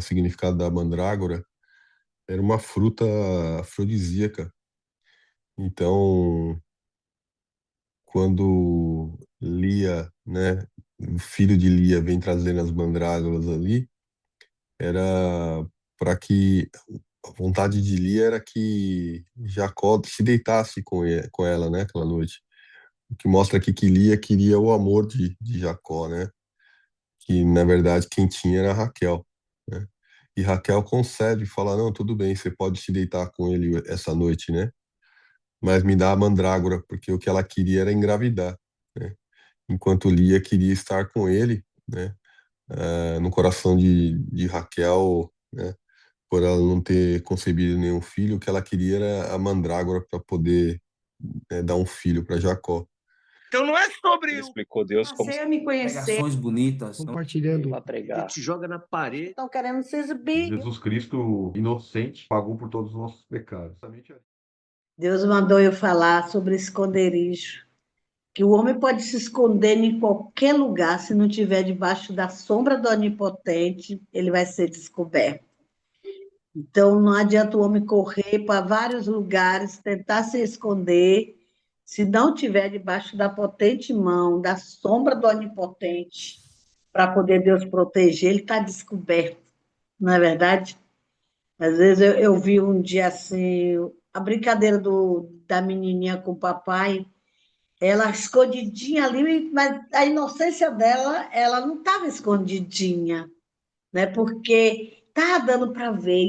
O significado da mandrágora era uma fruta afrodisíaca. Então, quando Lia, né, o filho de Lia vem trazendo as mandrágoras ali, era para que a vontade de Lia era que Jacó se deitasse com ela, né, aquela noite. O que mostra aqui que Lia queria o amor de Jacó, né? Que na verdade quem tinha era Raquel, né? E Raquel concede, fala: não, tudo bem, você pode se deitar com ele essa noite, né? Mas me dá a mandrágora, porque o que ela queria era engravidar, né? Enquanto Lia queria estar com ele, né? No coração de Raquel, né? Por ela não ter concebido nenhum filho, o que ela queria era a mandrágora para poder, né, dar um filho para Jacó. Então não é sobre Ele explicou Deus como Você me conhecer, Pregações bonitas. Compartilhando. para pregar. te joga na parede. estão querendo se exibir. Jesus Cristo, inocente, pagou por todos os nossos pecados. Deus mandou eu falar sobre esconderijo, que o homem pode se esconder em qualquer lugar, se não estiver debaixo da sombra do Onipotente, ele vai ser descoberto. Então, não adianta o homem correr para vários lugares, tentar se esconder, se não estiver debaixo da potente mão, da sombra do Onipotente, para poder Deus proteger, ele está descoberto, não é verdade? Às vezes eu vi um dia assim, a brincadeira da menininha com o papai, ela escondidinha ali, mas a inocência dela, ela não estava escondidinha, né? Porque estava dando para ver,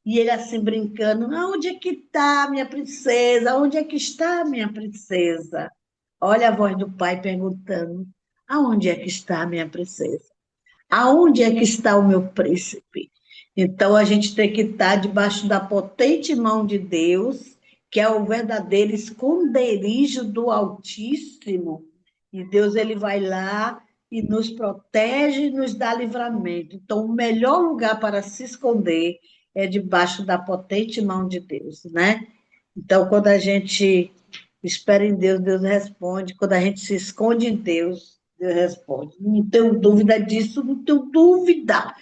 e ele assim brincando, aonde é que está minha princesa? Onde é que está minha princesa? Olha a voz do pai perguntando, aonde é que está minha princesa? Aonde é que está o meu príncipe? Então, a gente tem que estar debaixo da potente mão de Deus, que é o verdadeiro esconderijo do Altíssimo. E Deus ele vai lá e nos protege e nos dá livramento. Então, o melhor lugar para se esconder é debaixo da potente mão de Deus, né? Então, quando a gente espera em Deus, Deus responde. Quando a gente se esconde em Deus, Deus responde. Não tenho dúvida disso, não tenho dúvida.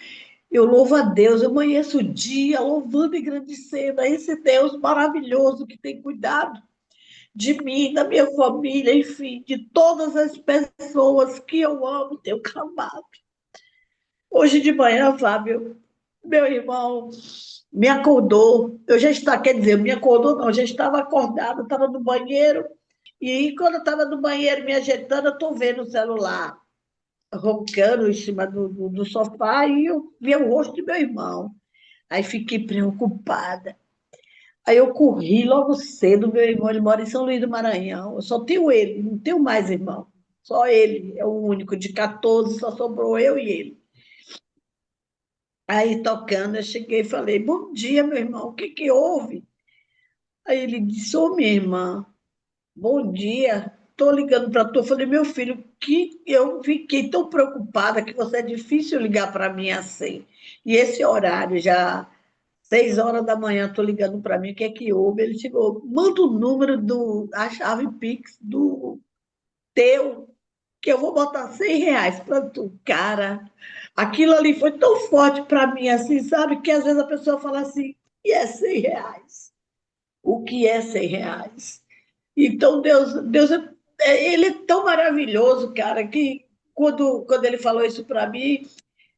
Eu louvo a Deus, eu amanheço o dia louvando e agradecendo a esse Deus maravilhoso que tem cuidado de mim, da minha família, enfim, de todas as pessoas que eu amo, tenho clamado. Hoje de manhã, Fábio, meu irmão me acordou, eu já estava, quer dizer, me acordou não, eu já estava acordada, estava no banheiro, e quando eu estava no banheiro me ajeitando, eu estou vendo o celular roncando em cima do sofá e eu vi o rosto do meu irmão. Aí fiquei preocupada. Aí eu corri logo cedo, meu irmão, ele mora em São Luís do Maranhão, eu só tenho ele, não tenho mais irmão. Só ele, é o único de 14, só sobrou eu e ele. Aí tocando, eu cheguei e falei, bom dia, meu irmão, o que que houve? Aí ele disse, ô minha irmã, bom dia, estou ligando para tu. Eu falei, meu filho, que eu fiquei tão preocupada que você é difícil ligar para mim assim. E esse horário, já 6 horas da manhã, estou ligando para mim, o que é que houve? Ele chegou, manda o número da chave Pix do teu, que eu vou botar R$ 100 para tu. Cara, aquilo ali foi tão forte para mim, assim, sabe? Que às vezes a pessoa fala assim, e é R$ 100? O que é R$ 100? Então, Deus ele é tão maravilhoso, cara, que quando ele falou isso para mim,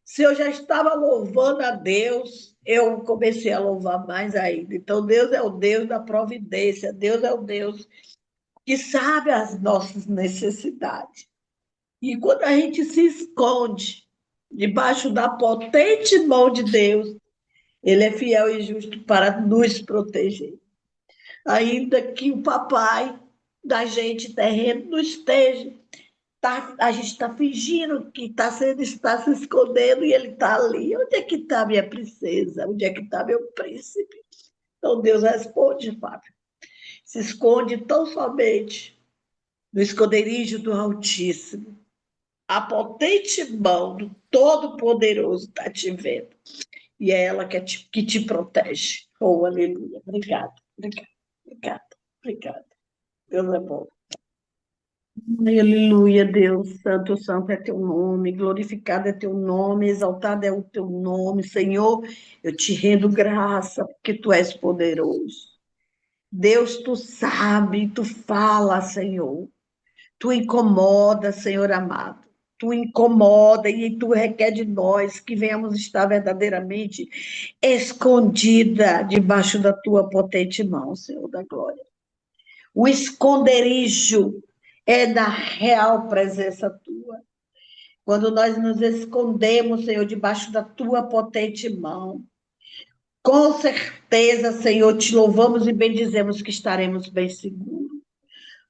se eu já estava louvando a Deus, eu comecei a louvar mais ainda. Então, Deus é o Deus da providência, Deus é o Deus que sabe as nossas necessidades. E quando a gente se esconde debaixo da potente mão de Deus, Ele é fiel e justo para nos proteger. Ainda que o papai da gente terreno não esteja. A gente está fingindo que está se escondendo e ele está ali. Onde é que está minha princesa? Onde é que está meu príncipe? Então Deus responde, Fábio. Se esconde tão somente no esconderijo do Altíssimo. A potente mão do Todo-Poderoso está te vendo. E é ela que te protege. Oh, aleluia. Obrigada, obrigada, obrigada, obrigada. Deus é bom. Aleluia, Deus. Santo, santo é teu nome, glorificado é teu nome, exaltado é o teu nome, Senhor. Eu te rendo graça, porque tu és poderoso. Deus, tu sabe, tu fala, Senhor. Tu incomoda, Senhor amado. Tu incomoda e tu requer de nós que venhamos estar verdadeiramente escondida debaixo da tua potente mão, Senhor da glória. O esconderijo é da real presença tua. Quando nós nos escondemos, Senhor, debaixo da tua potente mão, com certeza, Senhor, te louvamos e bendizemos que estaremos bem seguros.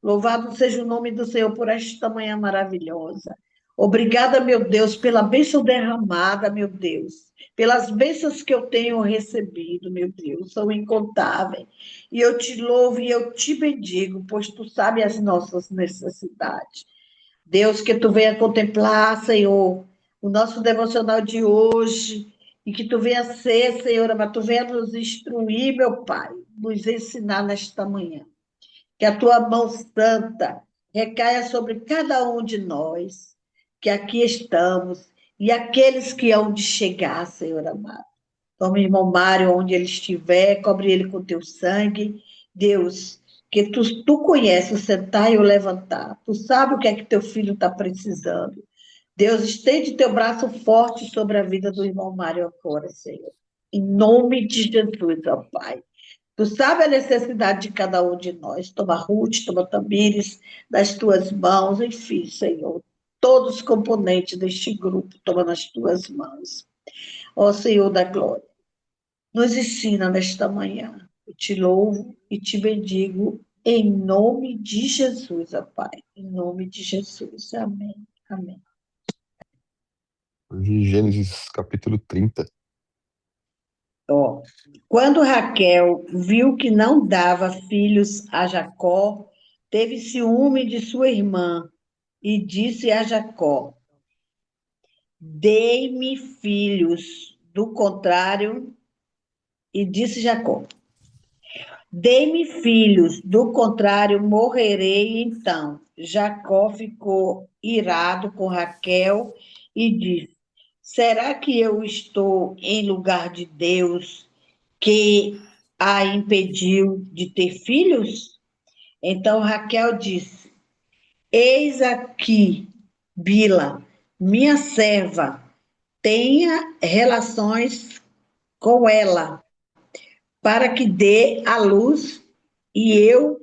Louvado seja o nome do Senhor por esta manhã maravilhosa. Obrigada, meu Deus, pela bênção derramada, meu Deus. Pelas bênçãos que eu tenho recebido, meu Deus, são incontáveis. E eu te louvo e eu te bendigo, pois tu sabes as nossas necessidades. Deus, que tu venha contemplar, Senhor, o nosso devocional de hoje, e que tu venha ser, Senhor, mas tu venha nos instruir, meu Pai, nos ensinar nesta manhã. Que a tua mão santa recaia sobre cada um de nós, que aqui estamos, e aqueles que hão de chegar, Senhor amado. Toma o irmão Mário, onde ele estiver, cobre ele com teu sangue. Deus, que tu conheces o sentar e o levantar. Tu sabe o que é que teu filho está precisando. Deus, estende teu braço forte sobre a vida do irmão Mário agora, Senhor. Em nome de Jesus, ó Pai. Tu sabe a necessidade de cada um de nós. Toma Ruth, toma Tamires, nas tuas mãos, enfim, Senhor. Todos os componentes deste grupo, toma nas tuas mãos. Ó Senhor da glória, nos ensina nesta manhã. Eu te louvo e te bendigo em nome de Jesus, ó Pai. Em nome de Jesus. Amém. Amém. Hoje, Gênesis capítulo 30. Ó, quando Raquel viu que não dava filhos a Jacó, teve ciúme de sua irmã e disse a Jacó: Dei-me filhos, do contrário, e disse Jacó: Dei-me filhos, do contrário, morrerei então. Jacó ficou irado com Raquel e disse: Será que eu estou em lugar de Deus que a impediu de ter filhos? Então Raquel disse: Eis aqui, Bila, minha serva, tenha relações com ela, para que dê à luz e eu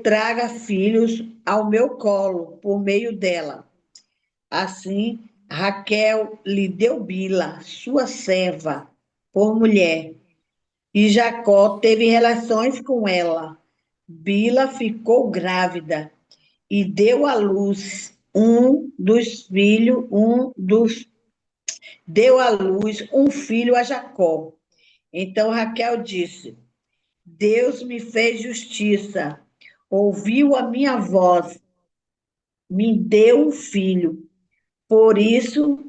traga filhos ao meu colo por meio dela. Assim, Raquel lhe deu Bila, sua serva, por mulher, e Jacó teve relações com ela. Bila ficou grávida e deu à luz deu à luz um filho a Jacó. Então Raquel disse: Deus me fez justiça, ouviu a minha voz, me deu um filho. Por isso,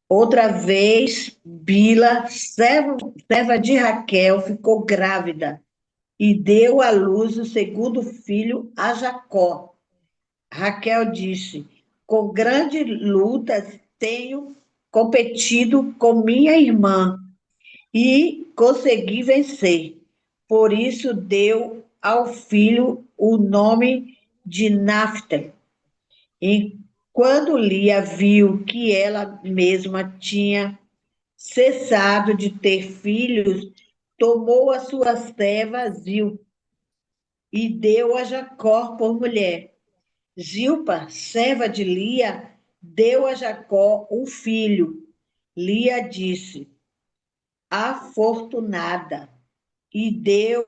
outra vez, Bila, serva de Raquel, ficou grávida e deu à luz o segundo filho a Jacó. Raquel disse: Com grandes lutas tenho competido com minha irmã e consegui vencer. Por isso deu ao filho o nome de Naftali. E quando Lia viu que ela mesma tinha cessado de ter filhos, tomou a sua serva Zilpa e deu a Jacó por mulher. Zilpa, serva de Lia, deu a Jacó um filho. Lia disse: Afortunada, e deu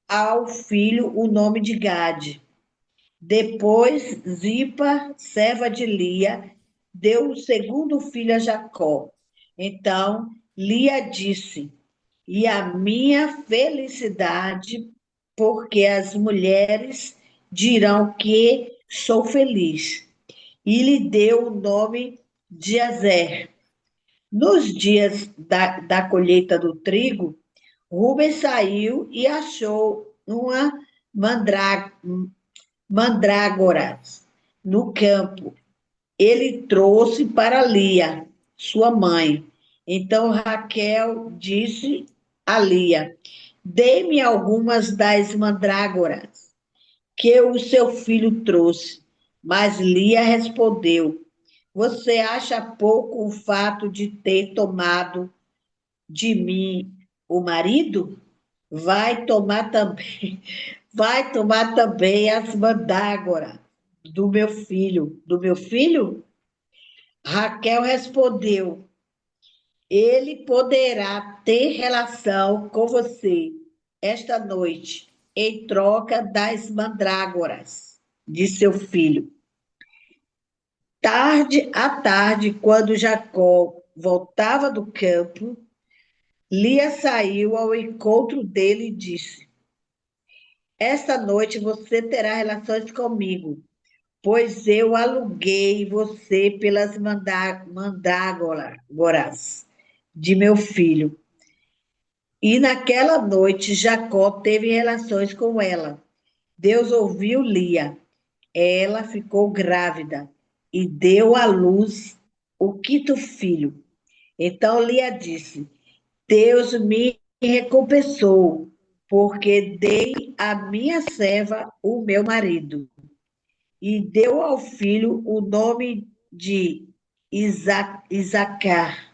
ao filho o nome de Gade. Depois, Zipa, serva de Lia, deu o segundo filho a Jacó. Então, Lia disse: E a minha felicidade, porque as mulheres dirão que sou feliz. E lhe deu o nome de Azer. Nos dias da colheita do trigo, Rubens saiu e achou uma mandrá- mandrágora no campo. Ele trouxe para Lia, sua mãe. Então Raquel disse a Lia: Dê-me algumas das mandrágoras que o seu filho trouxe. Mas Lia respondeu: Você acha pouco o fato de ter tomado de mim o marido? Vai tomar também, vai tomar também as mandrágoras do meu filho. Do meu filho? Raquel respondeu: Ele poderá ter relação com você esta noite, em troca das mandrágoras de seu filho. Tarde à tarde, quando Jacó voltava do campo, Lia saiu ao encontro dele e disse: Esta noite você terá relações comigo, pois eu aluguei você pelas mandrágoras de meu filho. E naquela noite Jacó teve relações com ela. Deus ouviu Lia. Ela ficou grávida e deu à luz o quinto filho. Então Lia disse: Deus me recompensou, porque dei à minha serva o meu marido. E deu ao filho o nome de Isacar.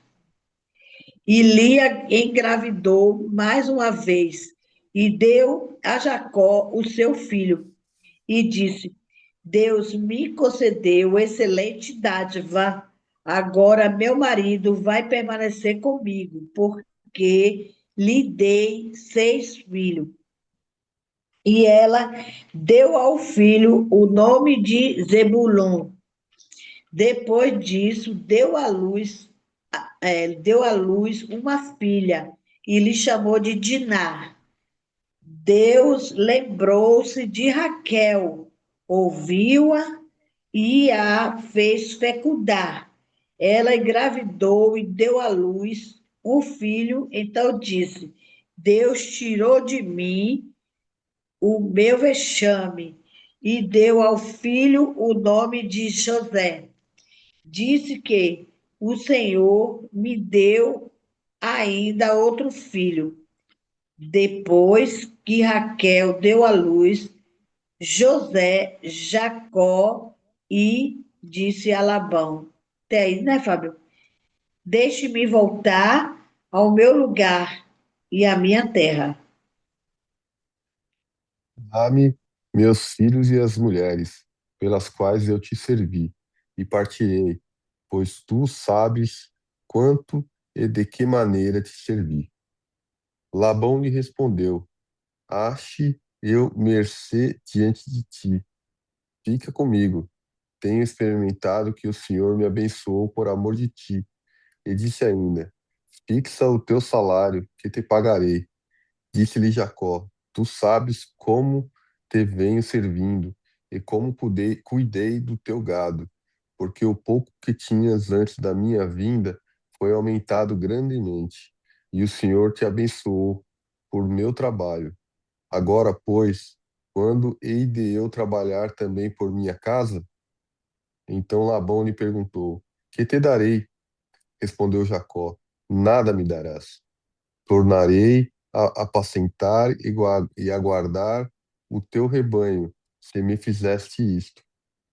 E Lia engravidou mais uma vez e deu a Jacó o seu filho. E disse: Deus me concedeu excelente dádiva. Agora meu marido vai permanecer comigo, porque lhe dei 6 filhos. E ela deu ao filho o nome de Zebulon. Depois disso, deu à luz uma filha e lhe chamou de Diná. Deus lembrou-se de Raquel, ouviu-a e a fez fecundar. Ela engravidou e deu à luz um filho, então disse: Deus tirou de mim o meu vexame e deu ao filho o nome de José. Disse que o Senhor me deu ainda outro filho. Depois que Raquel deu à luz José, Jacó e disse a Labão: Até aí, né, Fábio? Deixe-me voltar ao meu lugar e à minha terra. Dá-me meus filhos e as mulheres, pelas quais eu te servi, e partirei, pois tu sabes quanto e de que maneira te servi. Labão lhe respondeu: Ache eu mercê diante de ti. Fica comigo. Tenho experimentado que o Senhor me abençoou por amor de ti. E disse ainda: Fixa o teu salário, que te pagarei. Disse-lhe Jacó: Tu sabes como te venho servindo e como cuidei do teu gado, porque o pouco que tinhas antes da minha vinda foi aumentado grandemente, e o Senhor te abençoou por meu trabalho. Agora, pois, quando hei de eu trabalhar também por minha casa? Então Labão lhe perguntou: Que te darei? Respondeu Jacó: Nada me darás. Tornarei a apacentar e a guardar o teu rebanho, se me fizeste isto.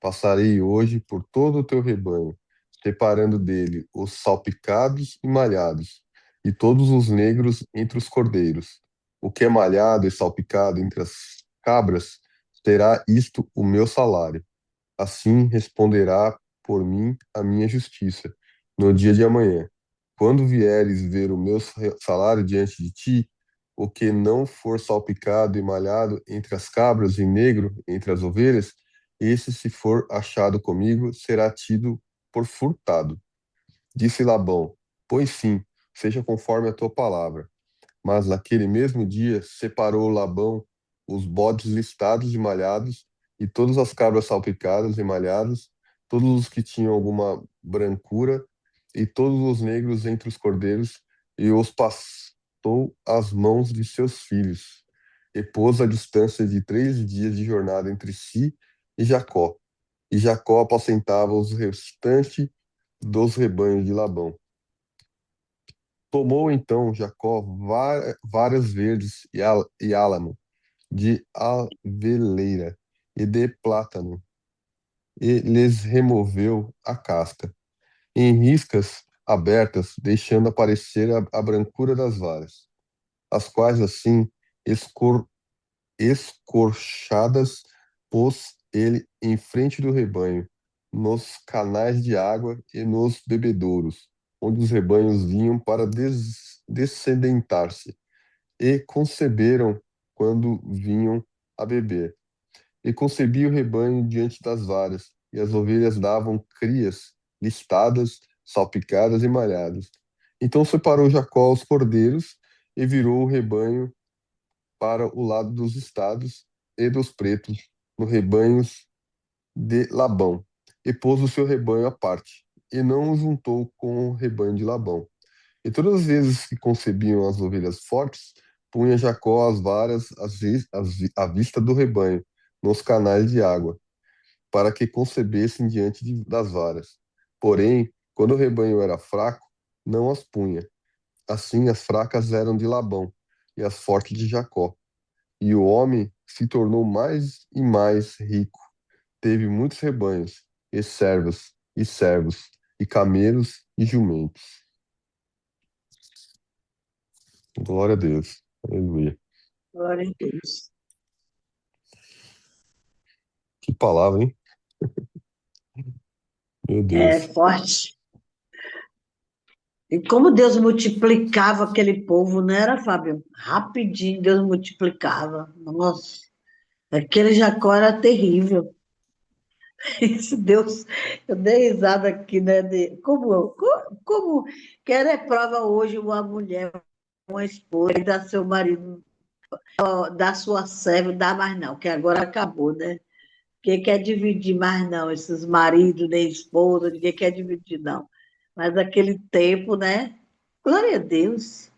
Passarei hoje por todo o teu rebanho, separando dele os salpicados e malhados, e todos os negros entre os cordeiros. O que é malhado e salpicado entre as cabras, terá isto o meu salário. Assim responderá por mim a minha justiça no dia de amanhã. Quando vieres ver o meu salário diante de ti, o que não for salpicado e malhado entre as cabras e negro entre as ovelhas, esse, se for achado comigo, será tido por furtado. Disse Labão: Pois sim, seja conforme a tua palavra. Mas naquele mesmo dia separou Labão os bodes listados e malhados, e todas as cabras salpicadas e malhadas, todos os que tinham alguma brancura, e todos os negros entre os cordeiros, e os pastou atou as mãos de seus filhos e pôs a distância de 3 dias de jornada entre si e Jacó. E Jacó apacentava os restantes dos rebanhos de Labão. Tomou então Jacó varas verdes e álamo de aveleira e de plátano, e lhes removeu a casca, em riscas abertas, deixando aparecer a brancura das varas, as quais assim escor- escorchadas pôs ele em frente do rebanho, nos canais de água e nos bebedouros, onde os rebanhos vinham para descedentar-se, e conceberam quando vinham a beber. E concebia o rebanho diante das varas, e as ovelhas davam crias listadas, salpicadas e malhadas. Então separou Jacó os cordeiros e virou o rebanho para o lado dos estados e dos pretos, no rebanhos de Labão, e pôs o seu rebanho à parte, e não o juntou com o rebanho de Labão. E todas as vezes que concebiam as ovelhas fortes, punha Jacó as varas à vista do rebanho, nos canais de água, para que concebessem diante das varas. Porém, quando o rebanho era fraco, não as punha. Assim, as fracas eram de Labão, e as fortes de Jacó. E o homem se tornou mais e mais rico. Teve muitos rebanhos, e servos, e camelos e jumentos. Glória a Deus. Aleluia. Glória a Deus. Que palavra, hein? Meu É Deus. forte. E como Deus multiplicava aquele povo, não era, Fábio? Rapidinho Deus multiplicava. Nossa, aquele Jacó era terrível. Isso, Deus, eu dei risada aqui, né? Como que era prova hoje uma mulher, uma esposa, e dar seu marido, ó, dar sua serva, dá mais não, que agora acabou, né? Ninguém quer dividir mais não, esses maridos, nem esposa, ninguém quer dividir não. Mas naquele tempo, né? Glória a Deus.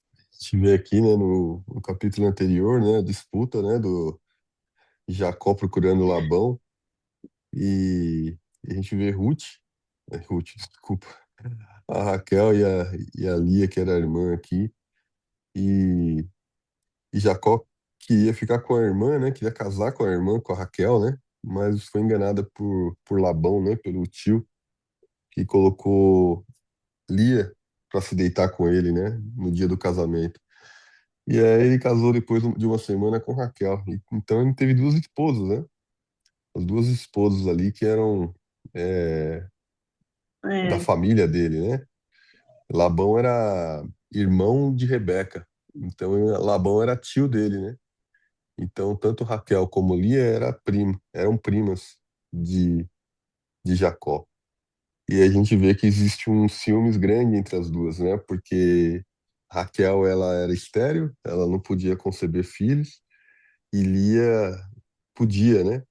A gente vê aqui, né, no capítulo anterior, né, a disputa, né, do Jacó procurando Labão, e a gente vê Ruth, desculpa, a Raquel e a Lia, que era a irmã aqui, e, e Jacó queria ficar com a irmã, né, queria casar com a irmã, com a Raquel, né, mas foi enganada por Labão, né, pelo tio, que colocou Lia para se deitar com ele, né, no dia do casamento. E aí ele casou depois de uma semana com Raquel. Então ele teve duas esposas, né? As duas esposas ali que eram é, da É, família dele, né? Labão era irmão de Rebeca. Então Labão era tio dele, né? Então tanto Raquel como Lia eram primas de, de Jacó. E a gente vê que existe um ciúmes grande entre as duas, né? Porque Raquel, ela era estéril, ela não podia conceber filhos, e Lia podia, né?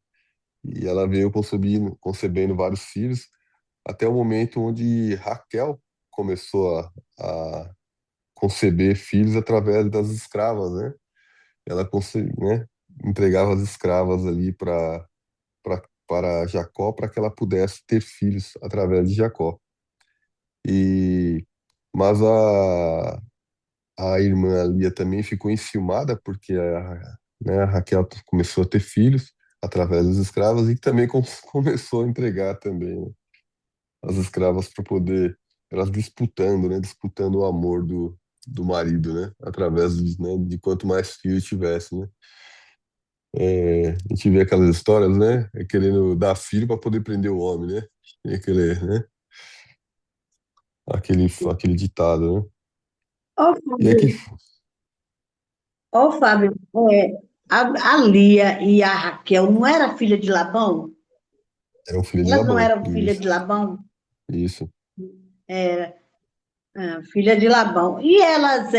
E ela veio concebendo vários filhos, até o momento onde Raquel começou a conceber filhos através das escravas, né? Ela né, entregava as escravas ali para Jacó, para que ela pudesse ter filhos através de Jacó. E mas a irmã Lia também ficou enciumada porque né, a Raquel começou a ter filhos através das escravas, e também começou a entregar também, né, as escravas para poder, elas disputando, né, disputando o amor do marido, né, através de quanto mais filhos tivesse, né. A gente vê aquelas histórias, né, querendo dar filho para poder prender o homem, né, e aquele ditado, né. Ó, E aí que Fábio, ó, Fábio, a Lia e a Raquel não era filha de Labão? era um filho de Elas não Labão, eram filha isso, de Labão? isso. Filha de Labão. E elas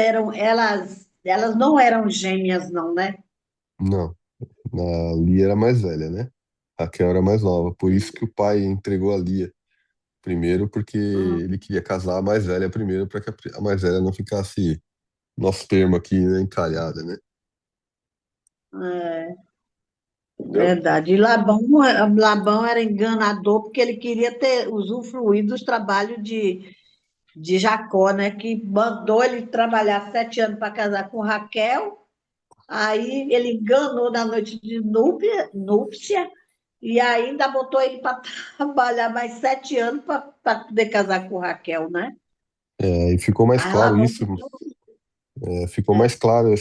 não eram gêmeas, não, né? Não. A Lia era mais velha, né? A Raquel era mais nova. Por isso que o pai entregou a Lia primeiro, porque Hum, ele queria casar a mais velha primeiro, para que a mais velha não ficasse. nosso termo aqui, né? Encalhada, né? É, Entendeu? verdade. E Labão era enganador porque ele queria ter usufruído dos trabalhos de Jacó, né? Que mandou ele trabalhar 7 anos para casar com Raquel. Aí ele enganou na noite de núpcia e ainda botou ele para trabalhar mais 7 anos para poder casar com Raquel, né? E ficou mais Aí claro Labão isso, ficou mais claro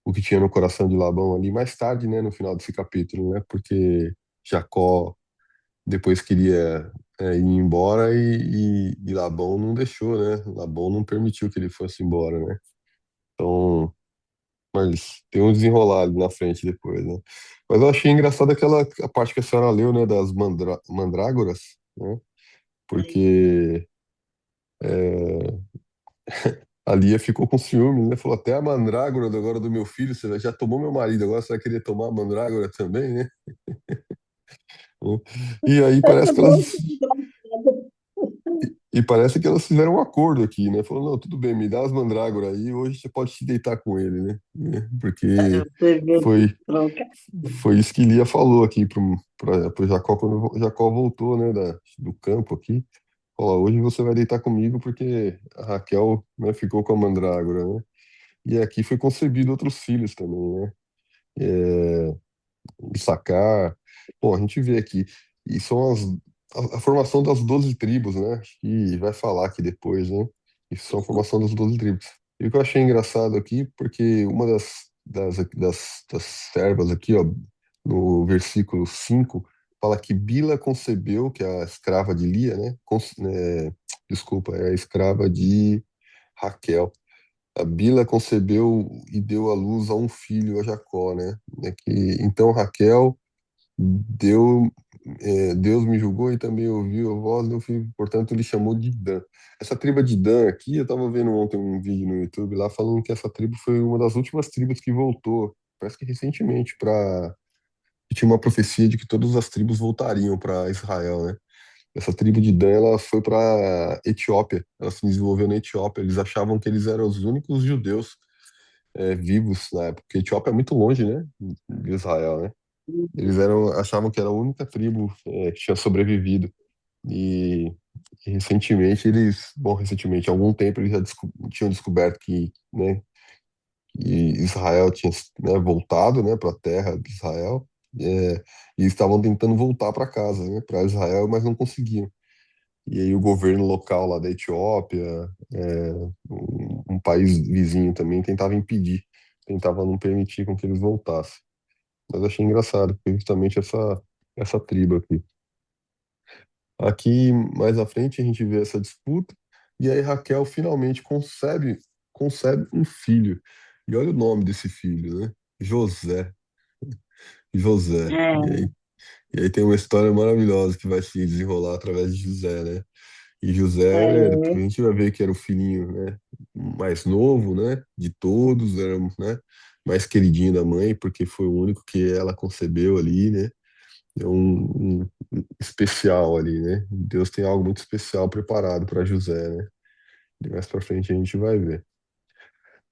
o que tinha no coração de Labão ali mais tarde, né? No final desse capítulo, né? Porque Jacó depois queria ir embora e Labão não deixou, né? Labão não permitiu que ele fosse embora, né? Então, mas tem um desenrolado na frente depois, né? Mas eu achei engraçado a parte que a senhora leu, né? Das mandrágoras, né? Porque a Lia ficou com ciúme, né? Falou, até a mandrágora agora do meu filho, você já tomou meu marido, agora você vai querer tomar a mandrágora também, né? E aí parece que elas E parece que elas fizeram um acordo aqui, né? Falou, não, tudo bem, me dá as mandrágoras aí, hoje você pode se deitar com ele, né? Porque Você vê que foi, troca. foi isso que Lia falou aqui pro Jacó, quando o Jacó voltou, né, do campo aqui. Falou, hoje você vai deitar comigo porque a Raquel, né, ficou com a mandrágora, né? E aqui foi concebido outros filhos também, né? É, Issacar. Bom, a gente vê aqui. E são a formação das 12 tribos, né? Acho que vai falar aqui depois, né? E são a formação das 12 tribos. E o que eu achei engraçado aqui, porque uma das servas aqui, ó, no versículo 5 fala que Bila concebeu, que é a escrava de Lia, né? Desculpa, é a escrava de Raquel. A Bila concebeu e deu à luz a um filho, a Jacó, né? Então Raquel deu, Deus me julgou e também ouviu a voz do meu filho, portanto ele chamou de Dan. Essa tribo de Dan aqui, eu estava vendo ontem um vídeo no YouTube lá falando que essa tribo foi uma das últimas tribos que voltou, parece que recentemente, para tinha uma profecia de que todas as tribos voltariam para Israel, né? Essa tribo de Dan, ela foi para Etiópia, ela se desenvolveu na Etiópia. Eles achavam que eles eram os únicos judeus vivos na época, porque a Etiópia é muito longe, né, de Israel, né? Achavam que era a única tribo que tinha sobrevivido. E, e recentemente, há algum tempo, eles já tinham descoberto que, né, que Israel tinha, né, voltado, né, para a terra de Israel, e estavam tentando voltar para casa, né, para Israel, mas não conseguiam. E aí o governo local lá da Etiópia, um país vizinho também, tentava impedir, tentava não permitir com que eles voltassem. Mas achei engraçado, porque justamente essa tribo aqui. Aqui, mais à frente, a gente vê essa disputa, e aí Raquel finalmente concebe um filho. E olha o nome desse filho, né? José. José. É, E aí tem uma história maravilhosa que vai se desenrolar através de José, né? E José, depois a é. gente vai ver que era o filhinho, né, mais novo, né, de todos, era, né, mais queridinho da mãe, porque foi o único que ela concebeu ali, né? É um especial ali, né? Deus tem algo muito especial preparado para José, né? E mais para frente a gente vai ver.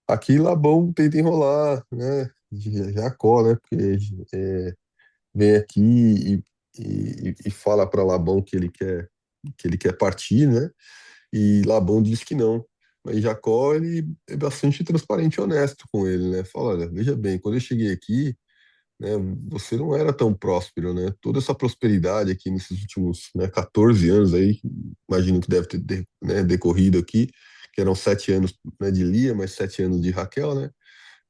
Aqui Labão tenta enrolar, né? Jacó, né? Porque vem aqui e fala para Labão que ele quer partir, né? E Labão diz que não. Mas Jacó, ele é bastante transparente e honesto com ele, né? Fala, olha, veja bem, quando eu cheguei aqui, né, você não era tão próspero, né? Toda essa prosperidade aqui nesses últimos, né, 14 anos aí, imagino que deve ter, né, decorrido aqui, que eram 7 anos, né, de Lia, mais 7 anos de Raquel, né?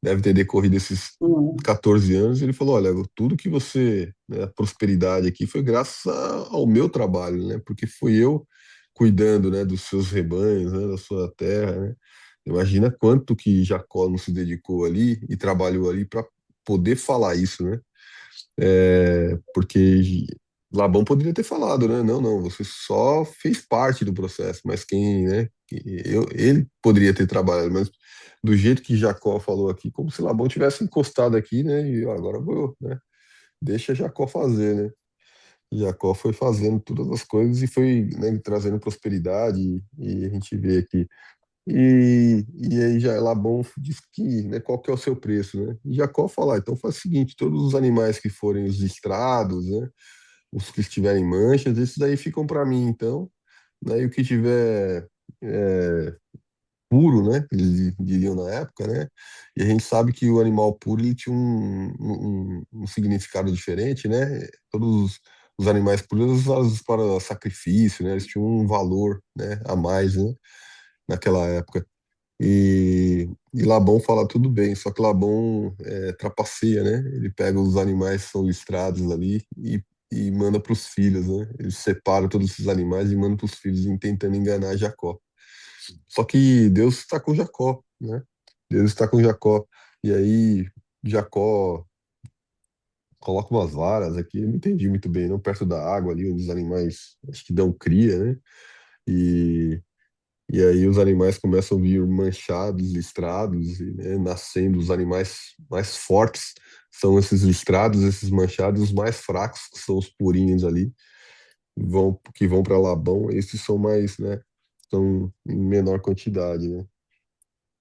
Deve ter decorrido esses Hum. 14 anos. Ele falou, olha, tudo que você, né, a prosperidade aqui foi graças ao meu trabalho, né? Porque fui eu cuidando, né, dos seus rebanhos, né, da sua terra, né? Imagina quanto que Jacó não se dedicou ali e trabalhou ali para poder falar isso, né? Porque Labão poderia ter falado, né? Não, não, você só fez parte do processo, mas né? Ele poderia ter trabalhado, mas do jeito que Jacó falou aqui, como se Labão tivesse encostado aqui, né? E ó, agora vou, né? Deixa Jacó fazer, né? Jacó foi fazendo todas as coisas e foi, né, trazendo prosperidade, e a gente vê aqui. E aí já Labão diz que, né, qual que é o seu preço, né? E Jacó fala, então faz o seguinte, todos os animais que forem os listrados, né, os que tiverem manchas, esses daí ficam para mim, então, né, e o que tiver é, puro, né, eles diriam na época, né, e a gente sabe que o animal puro ele tinha um significado diferente, né, todos os animais puros eram usados para sacrifício, né, eles tinham um valor, né, a mais, né, naquela época. E Labão fala tudo bem, só que Labão trapaceia, né? Ele pega os animais que são listrados ali e manda para os filhos, né? Ele separa todos esses animais e manda para os filhos, tentando enganar Jacó. Só que Deus está com Jacó, né? Deus está com Jacó. E aí Jacó coloca umas varas aqui, eu não entendi muito bem, não, perto da água ali, onde os animais acho que dão cria, né? E E aí os animais começam a vir manchados, listrados, e, né, nascendo os animais mais fortes são esses listrados, esses manchados, os mais fracos, que são os purinhos ali, que vão para Labão, esses são mais, né, são em menor quantidade, né,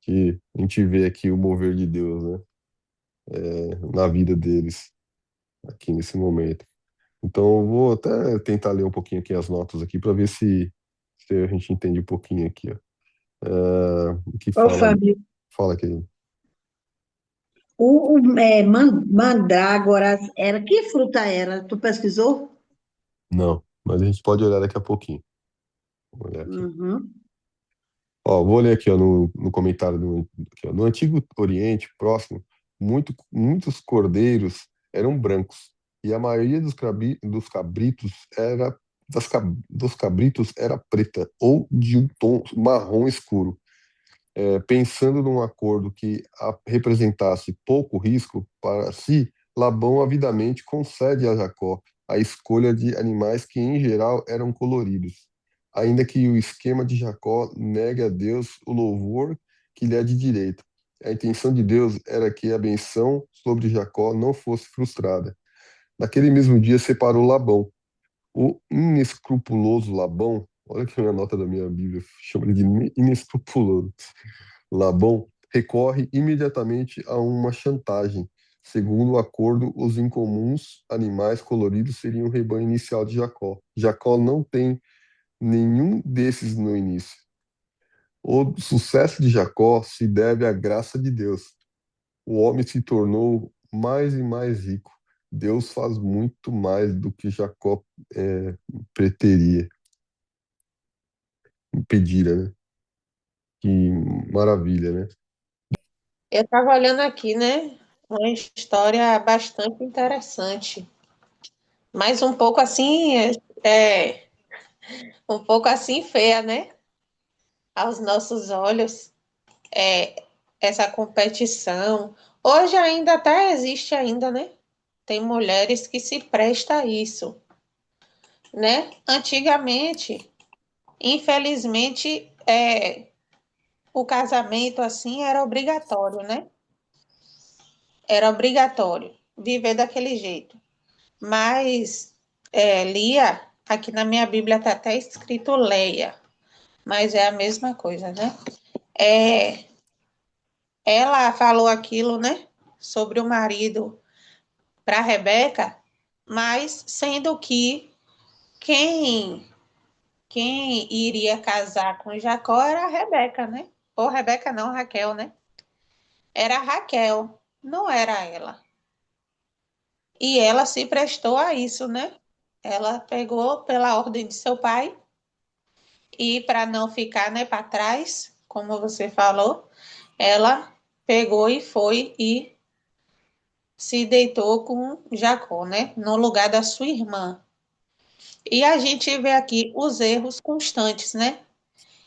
que a gente vê aqui o mover de Deus, né, na vida deles, aqui nesse momento. Então eu vou até tentar ler um pouquinho aqui as notas aqui para ver se a gente entende um pouquinho aqui, ó. O que Ô, fala, Fábio, fala aqui. mandrágora era, que fruta era? Tu pesquisou? Não, mas a gente pode olhar daqui a pouquinho. Vou olhar aqui. Uhum. Ó, vou ler aqui ó, no comentário aqui, ó. No Antigo Oriente Próximo, muitos cordeiros eram brancos e a maioria dos cabritos dos cabritos era preta ou de um tom marrom escuro. Pensando num acordo que representasse pouco risco para si, Labão avidamente concede a Jacó a escolha de animais que, em geral, eram coloridos, ainda que o esquema de Jacó negue a Deus o louvor que lhe é de direito. A intenção de Deus era que a benção sobre Jacó não fosse frustrada. Naquele mesmo dia separou Labão. O inescrupuloso Labão, olha que a nota da minha Bíblia chama ele de inescrupuloso. Labão recorre imediatamente a uma chantagem. Segundo o acordo, os incomuns animais coloridos seriam o rebanho inicial de Jacó. Jacó não tem nenhum desses no início. O sucesso de Jacó se deve à graça de Deus. O homem se tornou mais e mais rico. Deus faz muito mais do que Jacó preteria, pedira, né? Que maravilha, né? Eu estava olhando aqui, né? Uma história bastante interessante, mas um pouco assim, um pouco assim feia, né? Aos nossos olhos, é, essa competição. Hoje ainda até existe ainda, né? Tem mulheres que se prestam a isso, né? Antigamente, infelizmente, o casamento assim era obrigatório, né? Era obrigatório viver daquele jeito. Mas Lia, aqui na minha Bíblia está até escrito Leia, mas é a mesma coisa, né? É, ela falou aquilo, né, sobre o marido para Rebeca, mas sendo que quem quem iria casar com Jacó era a Rebeca, né? Ou Rebeca não, Raquel, né? Era a Raquel, não era ela. E ela se prestou a isso, né? Ela pegou pela ordem de seu pai e para não ficar, né, para trás, como você falou, ela pegou e foi e se deitou com Jacó, né, no lugar da sua irmã. E a gente vê aqui os erros constantes, né?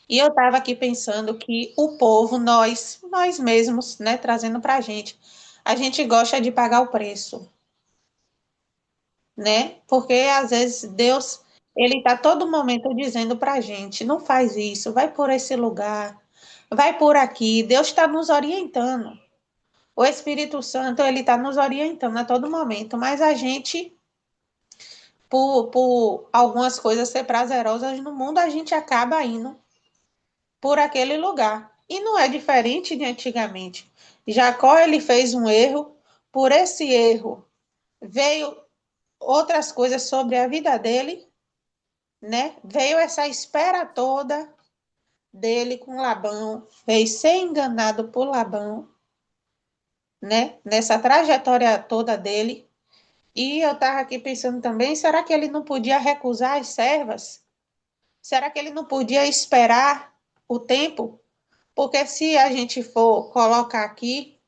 E eu estava aqui pensando que o povo, nós mesmos, né, trazendo para a gente gosta de pagar o preço, né? Porque às vezes Deus, ele está todo momento dizendo para a gente, não faz isso, vai por esse lugar, vai por aqui. Deus está nos orientando. O Espírito Santo, ele está nos orientando a todo momento, mas a gente, por algumas coisas ser prazerosas no mundo, a gente acaba indo, por aquele lugar. E não é diferente de antigamente. Jacó, ele fez um erro, por esse erro veio outras coisas sobre a vida dele, né? Veio essa espera toda dele com Labão, veio ser enganado por Labão, né? Nessa trajetória toda dele. E eu estava aqui pensando também, será que ele não podia recusar as servas? Será que ele não podia esperar o tempo? Porque se a gente for colocar aqui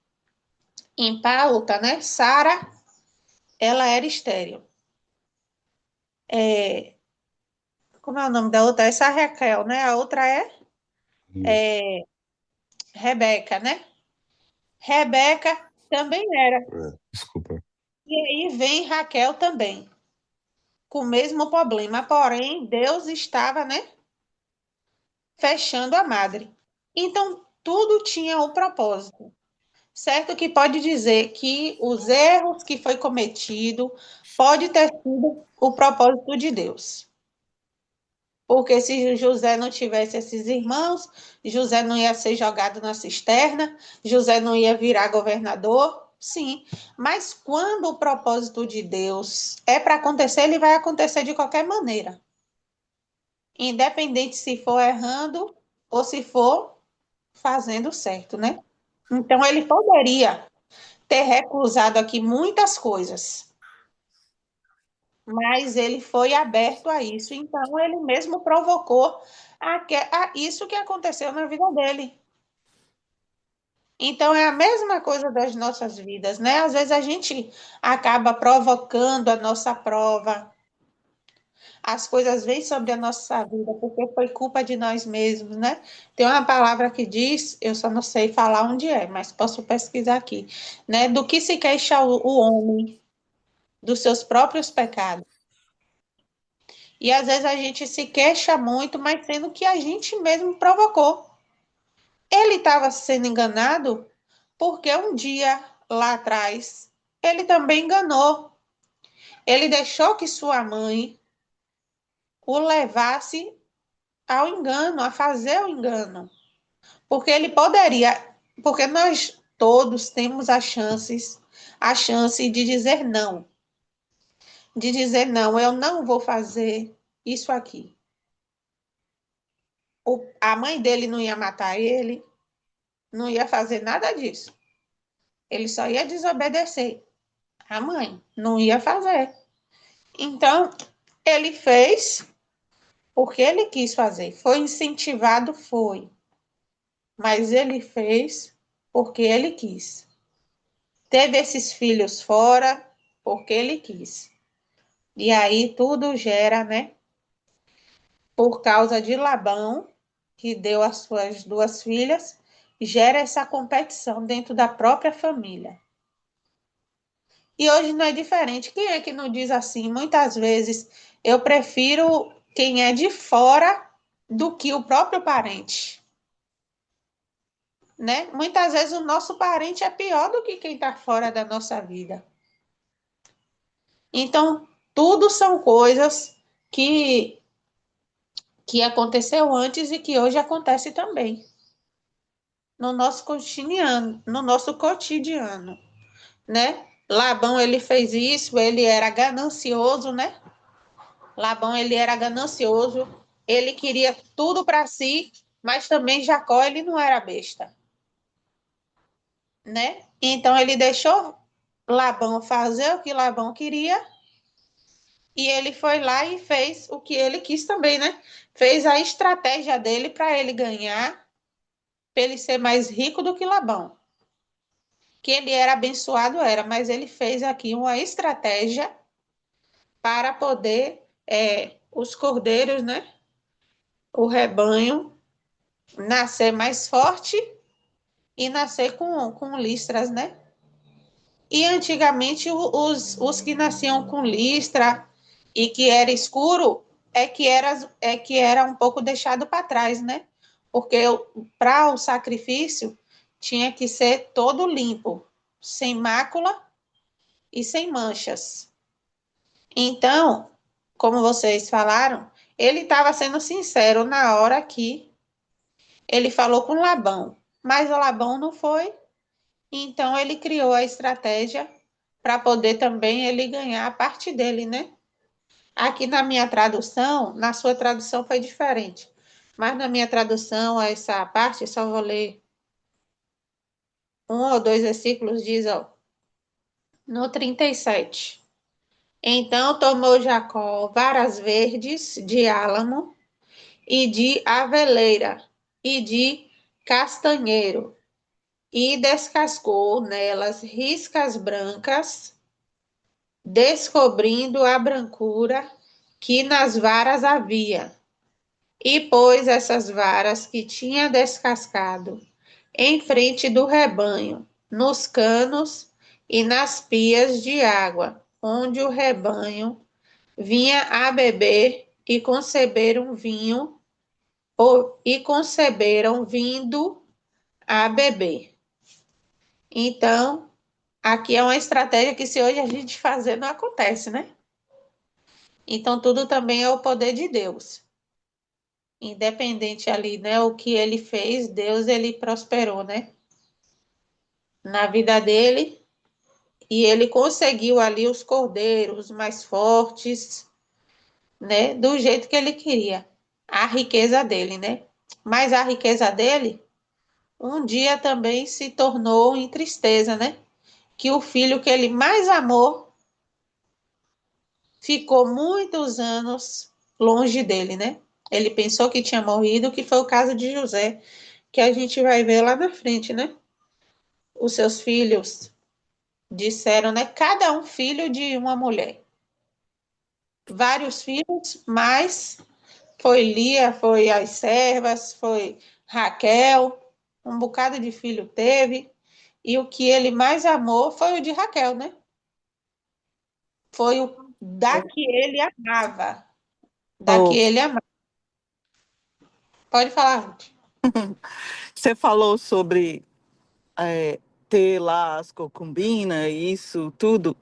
em pauta, né? Sara, ela era estéril. Como é o nome da outra? Essa é Raquel, né? A outra Isso. é Rebeca, né? Rebeca também era. Desculpa. E aí vem Raquel também, com o mesmo problema. Porém, Deus estava, né? Fechando a madre. Então, tudo tinha um propósito. Certo que pode dizer que os erros que foi cometido pode ter sido o propósito de Deus. Porque se José não tivesse esses irmãos, José não ia ser jogado na cisterna, José não ia virar governador, sim. Mas quando o propósito de Deus é para acontecer, ele vai acontecer de qualquer maneira. Independente se for errando ou se for fazendo certo, né? Então ele poderia ter recusado aqui muitas coisas, mas ele foi aberto a isso. Então, ele mesmo provocou isso que aconteceu na vida dele. Então, é a mesma coisa das nossas vidas, né? Às vezes a gente acaba provocando a nossa prova, as coisas vêm sobre a nossa vida, porque foi culpa de nós mesmos, né? Tem uma palavra que diz, eu só não sei falar onde é, mas posso pesquisar aqui, né? Do que se queixa o homem, dos seus próprios pecados. E às vezes a gente se queixa muito, mas sendo que a gente mesmo provocou. Ele estava sendo enganado porque um dia lá atrás ele também enganou. Ele deixou que sua mãe o levasse ao engano, a fazer o engano. Porque ele poderia, porque nós todos temos a chance de dizer não. De dizer não, eu não vou fazer isso aqui. A mãe dele não ia matar ele, não ia fazer nada disso. Ele só ia desobedecer. A mãe não ia fazer. Então, ele fez porque ele quis fazer. Foi incentivado, foi. Mas ele fez porque ele quis. Teve esses filhos fora porque ele quis. E aí tudo gera, né? Por causa de Labão, que deu as suas duas filhas, gera essa competição dentro da própria família. E hoje não é diferente. Quem é que não diz assim? Muitas vezes eu prefiro quem é de fora do que o próprio parente, né? Muitas vezes o nosso parente é pior do que quem está fora da nossa vida. Então, tudo são coisas que aconteceu antes e que hoje acontece também no nosso cotidiano, né? Labão, ele fez isso, ele era ganancioso, né? Labão, ele era ganancioso, ele queria tudo para si, mas também Jacó, ele não era besta, né? Então, ele deixou Labão fazer o que Labão queria e ele foi lá e fez o que ele quis também, né? Fez a estratégia dele para ele ganhar, para ele ser mais rico do que Labão. Que ele era abençoado, era, mas ele fez aqui uma estratégia para poder os cordeiros, né? O rebanho nascer mais forte e nascer com listras, né? E antigamente os que nasciam com listra e que era escuro é que era um pouco deixado para trás, né? Porque para o sacrifício tinha que ser todo limpo, sem mácula e sem manchas. Então, como vocês falaram, ele estava sendo sincero na hora que Ele falou com Labão, mas o Labão não foi, então ele criou a estratégia para poder também ele ganhar a parte dele, né? Aqui na minha tradução, na sua tradução foi diferente, mas na minha tradução, essa parte, só vou ler um ou dois versículos, diz, ó, no 37. Então tomou Jacó varas verdes de álamo e de aveleira e de castanheiro e descascou nelas riscas brancas, descobrindo a brancura que nas varas havia. E pôs essas varas que tinha descascado em frente do rebanho, nos canos e nas pias de água, onde o rebanho vinha a beber e conceberam vinho, e conceberam vindo a beber. Então, aqui é uma estratégia que se hoje a gente fazer, não acontece, né? Então, tudo também é o poder de Deus. Independente ali, né, o que ele fez, Deus, ele prosperou, né? Na vida dele, e ele conseguiu ali os cordeiros mais fortes, né? Do jeito que ele queria. A riqueza dele, né? Mas a riqueza dele, um dia também se tornou em tristeza, né? Que o filho que ele mais amou ficou muitos anos longe dele, né? Ele pensou que tinha morrido, que foi o caso de José, que a gente vai ver lá na frente, né? Os seus filhos disseram, né? Cada um filho de uma mulher. Vários filhos, mas foi Lia, foi as servas, foi Raquel, um bocado de filho teve. E o que ele mais amou foi o de Raquel, né? Foi o da que ele amava. Da que Oh, ele amava. Pode falar, Ruth. você falou sobre é, ter lá as concubinas, isso tudo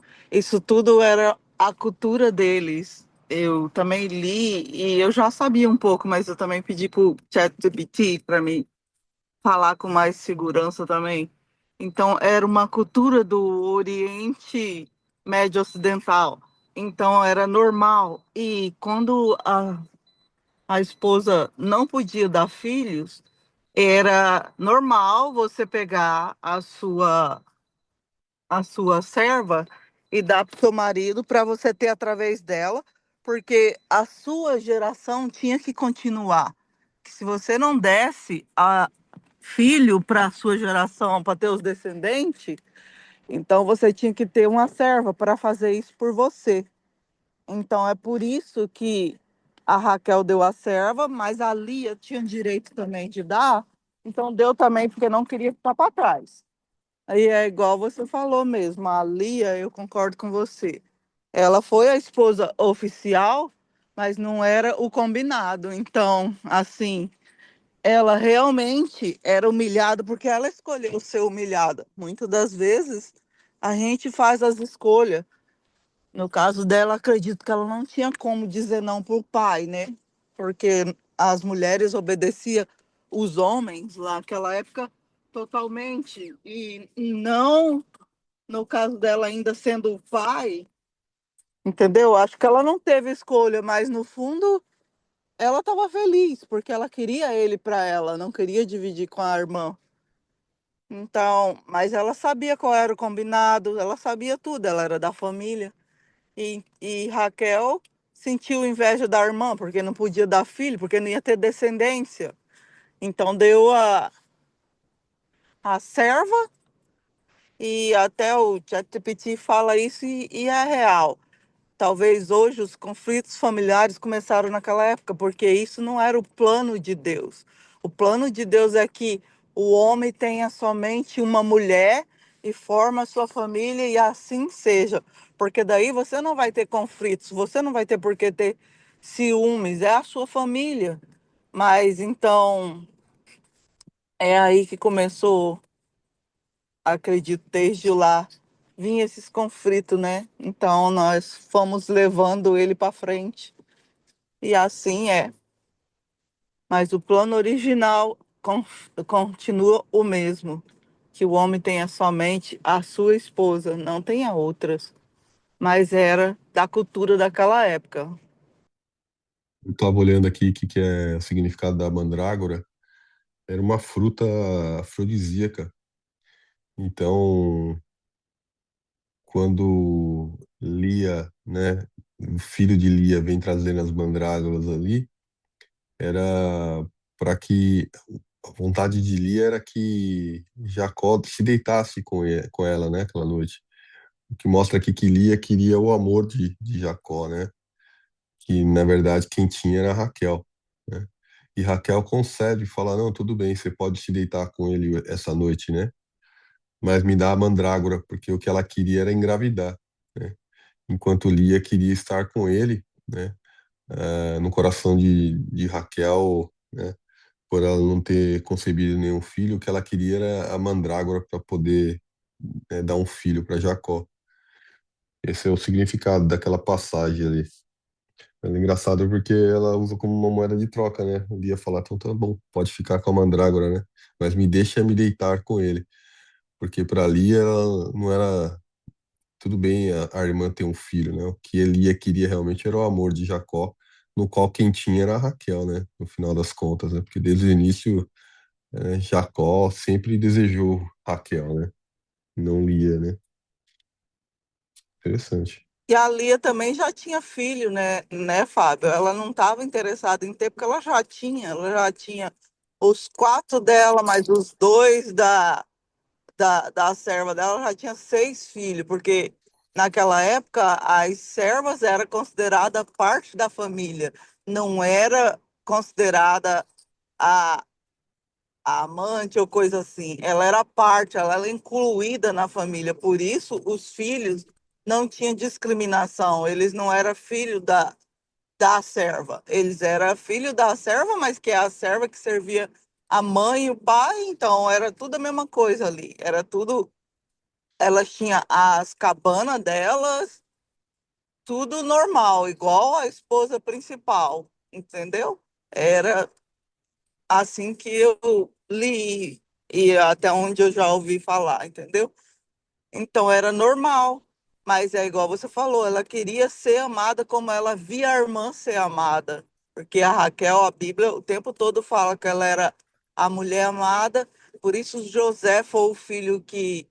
era a cultura deles. Eu também li e eu já sabia um pouco, mas eu também pedi para o ChatGPT para me falar com mais segurança também. Então, era uma cultura do Oriente Médio Ocidental. Então, era normal. E quando a esposa não podia dar filhos, era normal você pegar a sua serva e dar para o seu marido para você ter através dela, porque a sua geração tinha que continuar. Se você não desse filho para a sua geração, para ter os descendentes, então você tinha que ter uma serva para fazer isso por você. Então é por isso que a Raquel deu a serva, mas a Lia tinha direito também de dar, então deu também porque não queria ficar para trás. Aí é igual você falou mesmo, a Lia, eu concordo com você. Ela foi a esposa oficial, mas não era o combinado. Então, assim, ela realmente era humilhada porque ela escolheu ser humilhada. Muitas das vezes a gente faz as escolhas. No caso dela, acredito que ela não tinha como dizer não para o pai, né? Porque as mulheres obedeciam os homens lá naquela época totalmente. E não, no caso dela ainda sendo o pai, entendeu? Acho que ela não teve escolha, mas no fundo ela estava feliz, porque ela queria ele para ela, não queria dividir com a irmã. Então, mas ela sabia qual era o combinado, ela sabia tudo, ela era da família. E Raquel sentiu inveja da irmã, porque não podia dar filho, porque não ia ter descendência. Então deu a serva, e até o ChatGPT fala isso e é real. Talvez hoje os conflitos familiares começaram naquela época, porque isso não era o plano de Deus. O plano de Deus é que o homem tenha somente uma mulher e forma a sua família e assim seja. Porque daí você não vai ter conflitos, você não vai ter por que ter ciúmes, é a sua família. Mas então é aí que começou, acredito, desde lá, vinha esses conflitos, né? Então nós fomos levando ele para frente. E assim é. Mas o plano original continua o mesmo, que o homem tenha somente a sua esposa, não tenha outras, mas era da cultura daquela época. Eu estava olhando aqui o que é o significado da mandrágora. Era uma fruta afrodisíaca. Então, quando Lia, né, o filho de Lia vem trazendo as mandrágoras ali, era para que a vontade de Lia era que Jacó se deitasse com ela, né, aquela noite. O que mostra aqui que Lia queria o amor de Jacó, né? Que na verdade quem tinha era Raquel, né? E Raquel concede, fala: não, tudo bem, você pode se deitar com ele essa noite, né? Mas me dá a mandrágora, porque o que ela queria era engravidar, né? Enquanto Lia queria estar com ele, né? No coração de Raquel, né? Por ela não ter concebido nenhum filho, o que ela queria era a mandrágora para poder, né, dar um filho para Jacó. Esse é o significado daquela passagem ali. É engraçado porque ela usa como uma moeda de troca, né? Ele ia falar: então tá bom, pode ficar com a mandrágora, né? Mas me deixa me deitar com ele. Porque para ali ela não era. Tudo bem a irmã ter um filho, né? O que Elia queria realmente era o amor de Jacó, no qual quem tinha era a Raquel, né? No final das contas, né? Porque desde o início, Jacó sempre desejou Raquel, né? Não Lia, né? Interessante. E a Lia também já tinha filho, né, Fábio? Ela não estava interessada em ter, porque ela já tinha os quatro dela, mais os dois da serva dela, já tinha 6 filhos, porque naquela época as servas eram consideradas parte da família, não era considerada a, a amante ou coisa assim. Ela era parte, ela era incluída na família. Por isso, os filhos não tinham discriminação. Eles não eram filho da serva. Eles eram filho da serva, mas que é a serva que servia a mãe e o pai. Então, era tudo a mesma coisa ali. Era tudo. Elas tinham as cabanas delas, tudo normal, igual a esposa principal, entendeu? Era assim que eu li e até onde eu já ouvi falar, entendeu? Então era normal, mas é igual você falou, ela queria ser amada como ela via a irmã ser amada, porque a Raquel, a Bíblia, o tempo todo fala que ela era a mulher amada, por isso José foi o filho que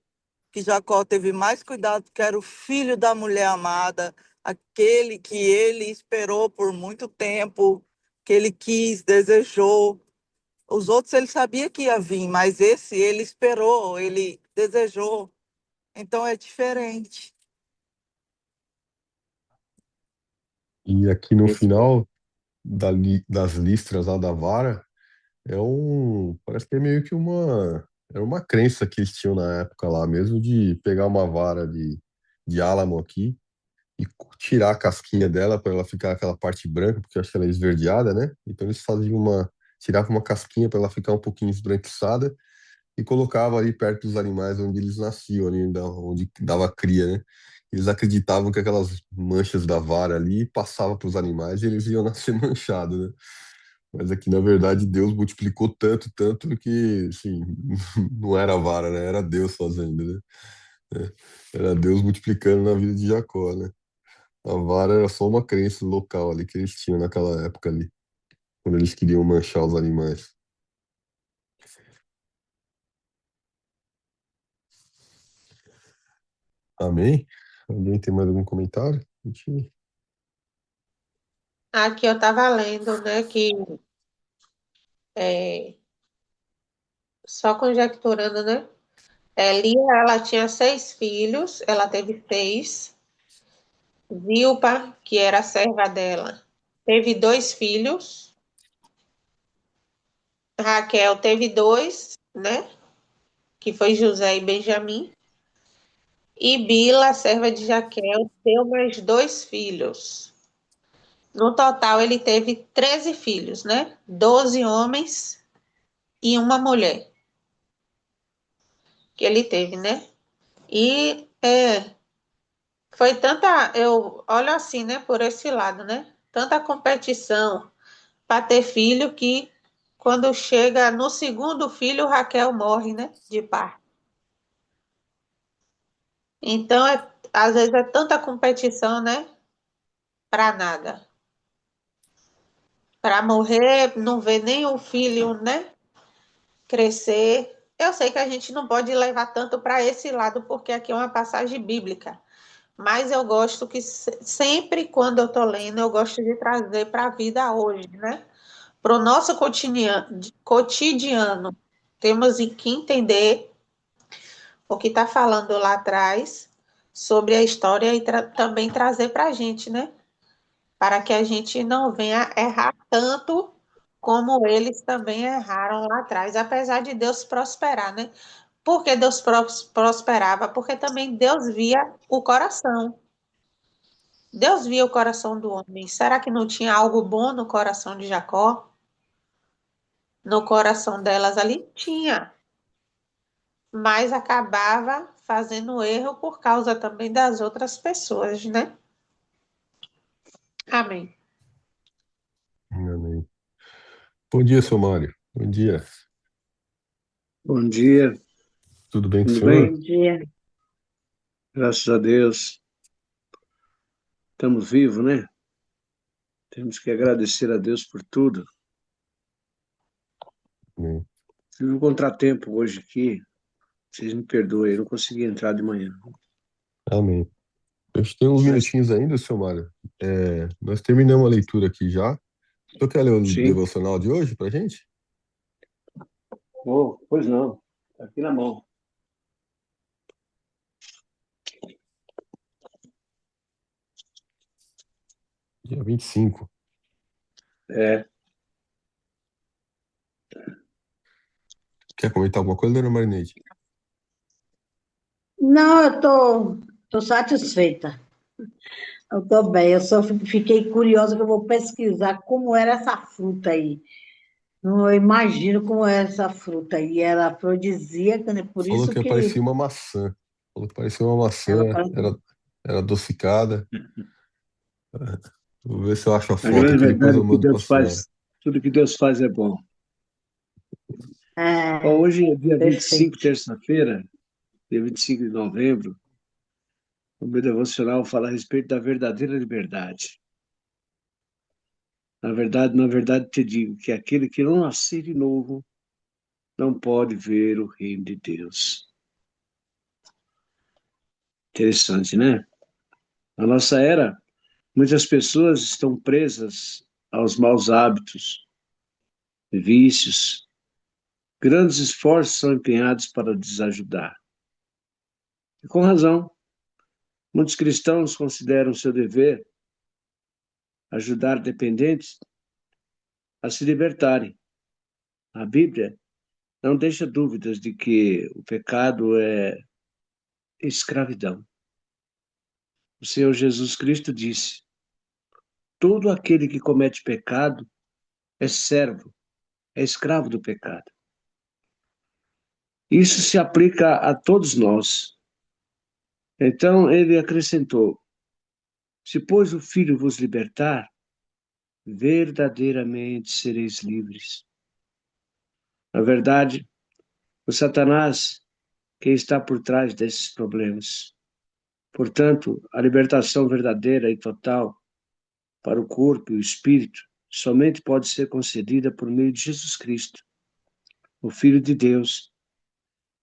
Jacó teve mais cuidado, que era o filho da mulher amada, aquele que ele esperou por muito tempo, que ele quis, desejou. Os outros ele sabia que ia vir, mas esse ele esperou, ele desejou. Então é diferente. E aqui no Isso. final das listras lá da vara, parece que é meio que era uma crença que eles tinham na época lá mesmo, de pegar uma vara de álamo aqui e tirar a casquinha dela para ela ficar aquela parte branca, porque eu acho que ela é esverdeada, né? Então eles tiravam uma casquinha para ela ficar um pouquinho esbranquiçada e colocava ali perto dos animais onde eles nasciam, ali, onde dava cria, né? Eles acreditavam que aquelas manchas da vara ali passavam para os animais e eles iam nascer manchados, né? Mas aqui, na verdade, Deus multiplicou tanto, tanto que, assim, não era a vara, né? Era Deus fazendo, né? Era Deus multiplicando na vida de Jacó, né? A vara era só uma crença local ali que eles tinham naquela época ali, quando eles queriam manchar os animais. Amém? Alguém tem mais algum comentário? Aqui eu estava lendo, né, que é, só conjecturando, né? Lia, ela tinha 6 filhos, ela teve 6. Zilpa, que era a serva dela, teve 2 filhos. Raquel teve 2, né? Que foi José e Benjamim. E Bila, serva de Jaquel, deu mais 2 filhos. No total, ele teve 13 filhos, né? 12 homens e uma mulher que ele teve, né? E foi tanta, eu olho assim, né? Por esse lado, né? Tanta competição para ter filho que Quando chega no segundo filho, Raquel morre, né? De parto. Então, às vezes é tanta competição, né? Para nada. Para morrer, não ver nem o filho, né? Crescer. Eu sei que a gente não pode levar tanto para esse lado, porque aqui é uma passagem bíblica. Mas eu gosto que sempre quando eu estou lendo, eu gosto de trazer para a vida hoje, né? Para o nosso cotidiano. Temos que entender o que está falando lá atrás sobre a história e também trazer para a gente, né? Para que a gente não venha errar tanto como eles também erraram lá atrás, apesar de Deus prosperar, né? Por que Deus prosperava? Porque também Deus via o coração. Deus via o coração do homem. Será que não tinha algo bom no coração de Jacó? No coração delas ali? Tinha, mas acabava fazendo erro por causa também das outras pessoas, né? Amém. Amém. Bom dia, seu Mário. Bom dia. Bom dia, Tudo bem com o tudo senhor? bem? Bom dia. Graças a Deus, estamos vivos, né? Temos que agradecer a Deus por tudo. Amém. Tive um contratempo hoje aqui, vocês me perdoem, eu não consegui entrar de manhã. Amém. A gente tem uns Mas, minutinhos ainda, seu Mário. Nós terminamos a leitura aqui já. Você quer ler o sim, devocional de hoje pra gente? oh, pois não, tá aqui na mão. Dia 25. É, Quer comentar alguma coisa, dona Marinete? Não, eu tô satisfeita. Eu tô bem. Eu só fiquei curiosa que eu vou pesquisar como era essa fruta aí. Não, eu imagino como era essa fruta aí. Era afrodisíaca, né? Por Falou isso que que parecia uma maçã. Falou que parecia uma ela maçã, parece. era adocicada. Vou ver se eu acho a a foto grande aqui, depois verdade eu é que mando pra Deus senhora. faz, tudo que Deus faz é bom. Ó, É, hoje é dia 25, perfeito. terça-feira, dia 25 de novembro, o meu devocional fala a respeito da verdadeira liberdade. Na verdade, te digo que aquele que não nascer de novo não pode ver o reino de Deus. Interessante, né? Na nossa era, muitas pessoas estão presas aos maus hábitos, vícios. Grandes esforços são empenhados para desajudar. E com razão, muitos cristãos consideram seu dever ajudar dependentes a se libertarem. A Bíblia não deixa dúvidas de que o pecado é escravidão. O Senhor Jesus Cristo disse: todo aquele que comete pecado é servo, é escravo do pecado. Isso se aplica a todos nós. Então ele acrescentou: se, pois, o Filho vos libertar, verdadeiramente sereis livres. Na verdade, o Satanás quem está por trás desses problemas. Portanto, a libertação verdadeira e total para o corpo e o espírito somente pode ser concedida por meio de Jesus Cristo, o Filho de Deus.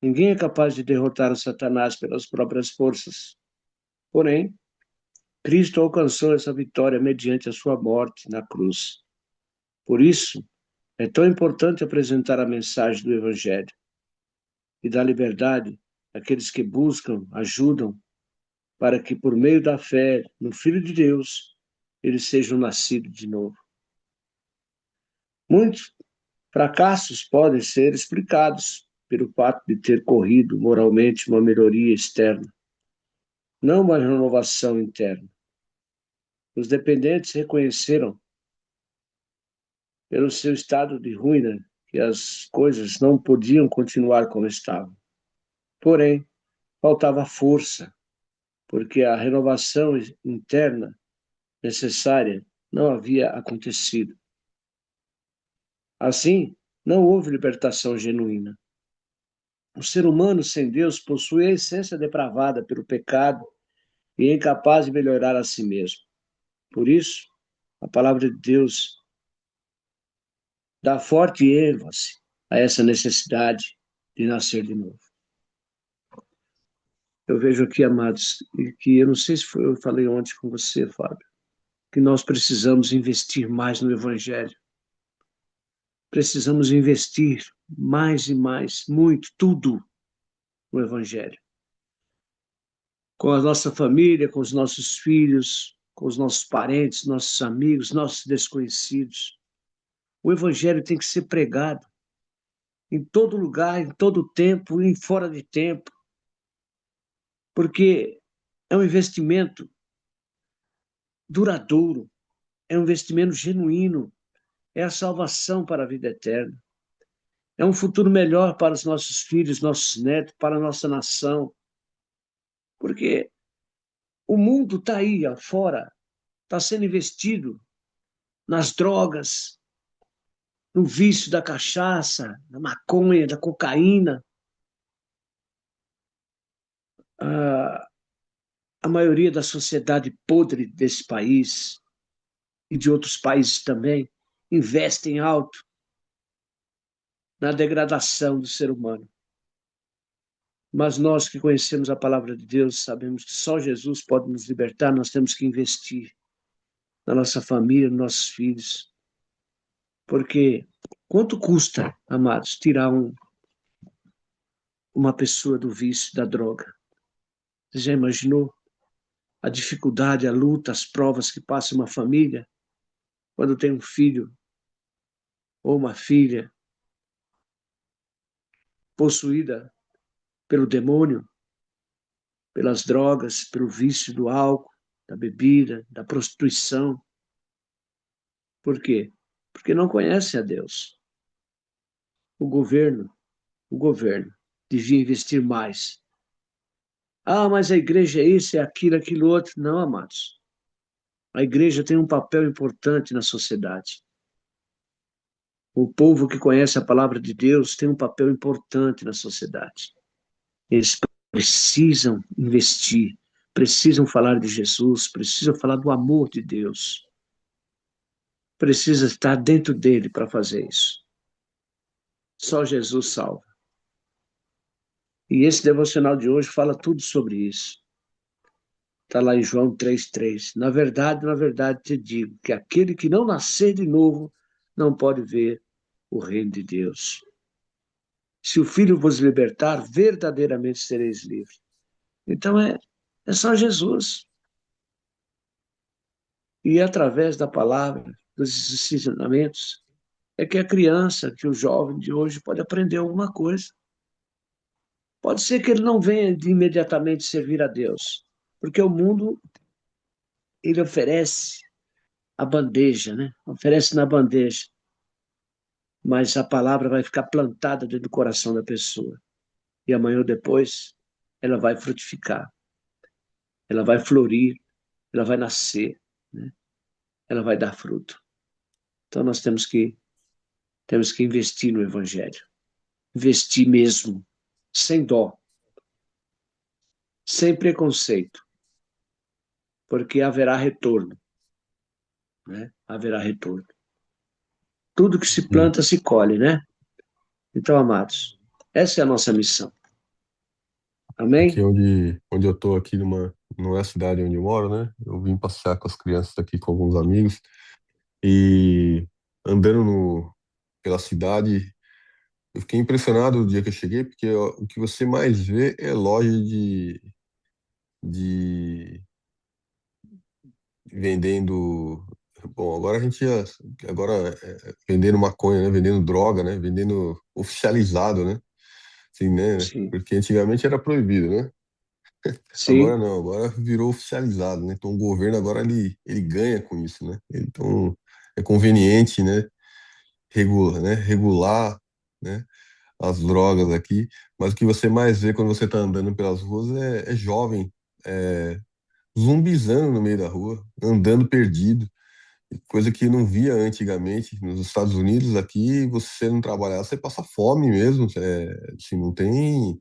Ninguém é capaz de derrotar o Satanás pelas próprias forças. Porém, Cristo alcançou essa vitória mediante a sua morte na cruz. Por isso, é tão importante apresentar a mensagem do Evangelho e da liberdade àqueles que buscam, ajudam, para que, por meio da fé no Filho de Deus, eles sejam nascidos de novo. Muitos fracassos podem ser explicados pelo fato de ter corrido moralmente uma melhoria externa, não uma renovação interna. Os dependentes reconheceram, pelo seu estado de ruína, que as coisas não podiam continuar como estavam. Porém, faltava força, porque a renovação interna necessária não havia acontecido. Assim, Não houve libertação genuína. O ser humano sem Deus possui a essência depravada pelo pecado e é incapaz de melhorar a si mesmo. Por isso, a palavra de Deus dá forte ênfase a essa necessidade de nascer de novo. Eu vejo aqui, amados, e que eu não sei se eu falei ontem com você, Fábio, que nós precisamos investir mais no Evangelho. Precisamos investir mais e mais, muito, tudo no Evangelho. Com a nossa família, com os nossos filhos, com os nossos parentes, nossos amigos, nossos desconhecidos. O Evangelho tem que ser pregado em todo lugar, em todo tempo e fora de tempo, porque é um investimento duradouro, é um investimento genuíno, é a salvação para a vida eterna. É um futuro melhor para os nossos filhos, nossos netos, para a nossa nação. Porque o mundo está aí fora, está sendo investido nas drogas, no vício da cachaça, da maconha, da cocaína. A maioria da sociedade podre desse país e de outros países também investe em alto na degradação do ser humano. Mas nós que conhecemos a palavra de Deus, sabemos que só Jesus pode nos libertar, nós temos que investir na nossa família, nos nossos filhos. Porque quanto custa, amados, tirar uma pessoa do vício, da droga? Você já imaginou a dificuldade, a luta, as provas que passa uma família quando tem um filho ou uma filha possuída pelo demônio, pelas drogas, pelo vício do álcool, da bebida, da prostituição? Por quê? Porque não conhece a Deus. O governo devia investir mais. Ah, mas a igreja é isso, é aquilo, aquilo outro. Não, amados. A igreja tem um papel importante na sociedade. O povo que conhece a palavra de Deus tem um papel importante na sociedade. Eles precisam investir, precisam falar de Jesus, precisam falar do amor de Deus. Precisa estar dentro dele para fazer isso. Só Jesus salva. E esse devocional de hoje fala tudo sobre isso. Está lá em João 3,3. Na verdade te digo que aquele que não nascer de novo não pode ver o reino de Deus. Se o Filho vos libertar, verdadeiramente sereis livres. Então é só Jesus. E através da palavra, dos ensinamentos, é que a criança, que o jovem de hoje pode aprender alguma coisa. Pode ser que ele não venha de imediatamente servir a Deus, porque o mundo, ele oferece a bandeja, né? Oferece na bandeja. Mas a palavra vai ficar plantada dentro do coração da pessoa. E amanhã ou depois, ela vai frutificar. Ela vai florir, ela vai nascer, né? Ela vai dar fruto. Então nós temos que investir no Evangelho. Investir mesmo, sem dó, sem preconceito, porque haverá retorno, né? Haverá retorno. Tudo que se Sim. planta se colhe, né? Então, amados, essa é a nossa missão. Aqui Amém? onde eu tô aqui não é a cidade onde eu moro, né? Eu vim passear com as crianças aqui com alguns amigos e andando pela cidade, eu fiquei impressionado o dia que eu cheguei, porque ó, o que você mais vê é loja de vendendo. Bom, agora a gente agora vendendo maconha, né? Vendendo droga, né? Vendendo oficializado, né? Assim, né? Sim. Porque antigamente era proibido, né? Agora Sim, não, agora virou oficializado, né? Então o governo agora ele ganha com isso, né? Então é conveniente, né? Regular, né? As drogas aqui, mas o que você mais vê quando você está andando pelas ruas é jovem, é, zumbizando no meio da rua, andando perdido. coisa que não via antigamente nos Estados Unidos. Aqui, você não trabalhar, você passa fome mesmo. Assim, não tem.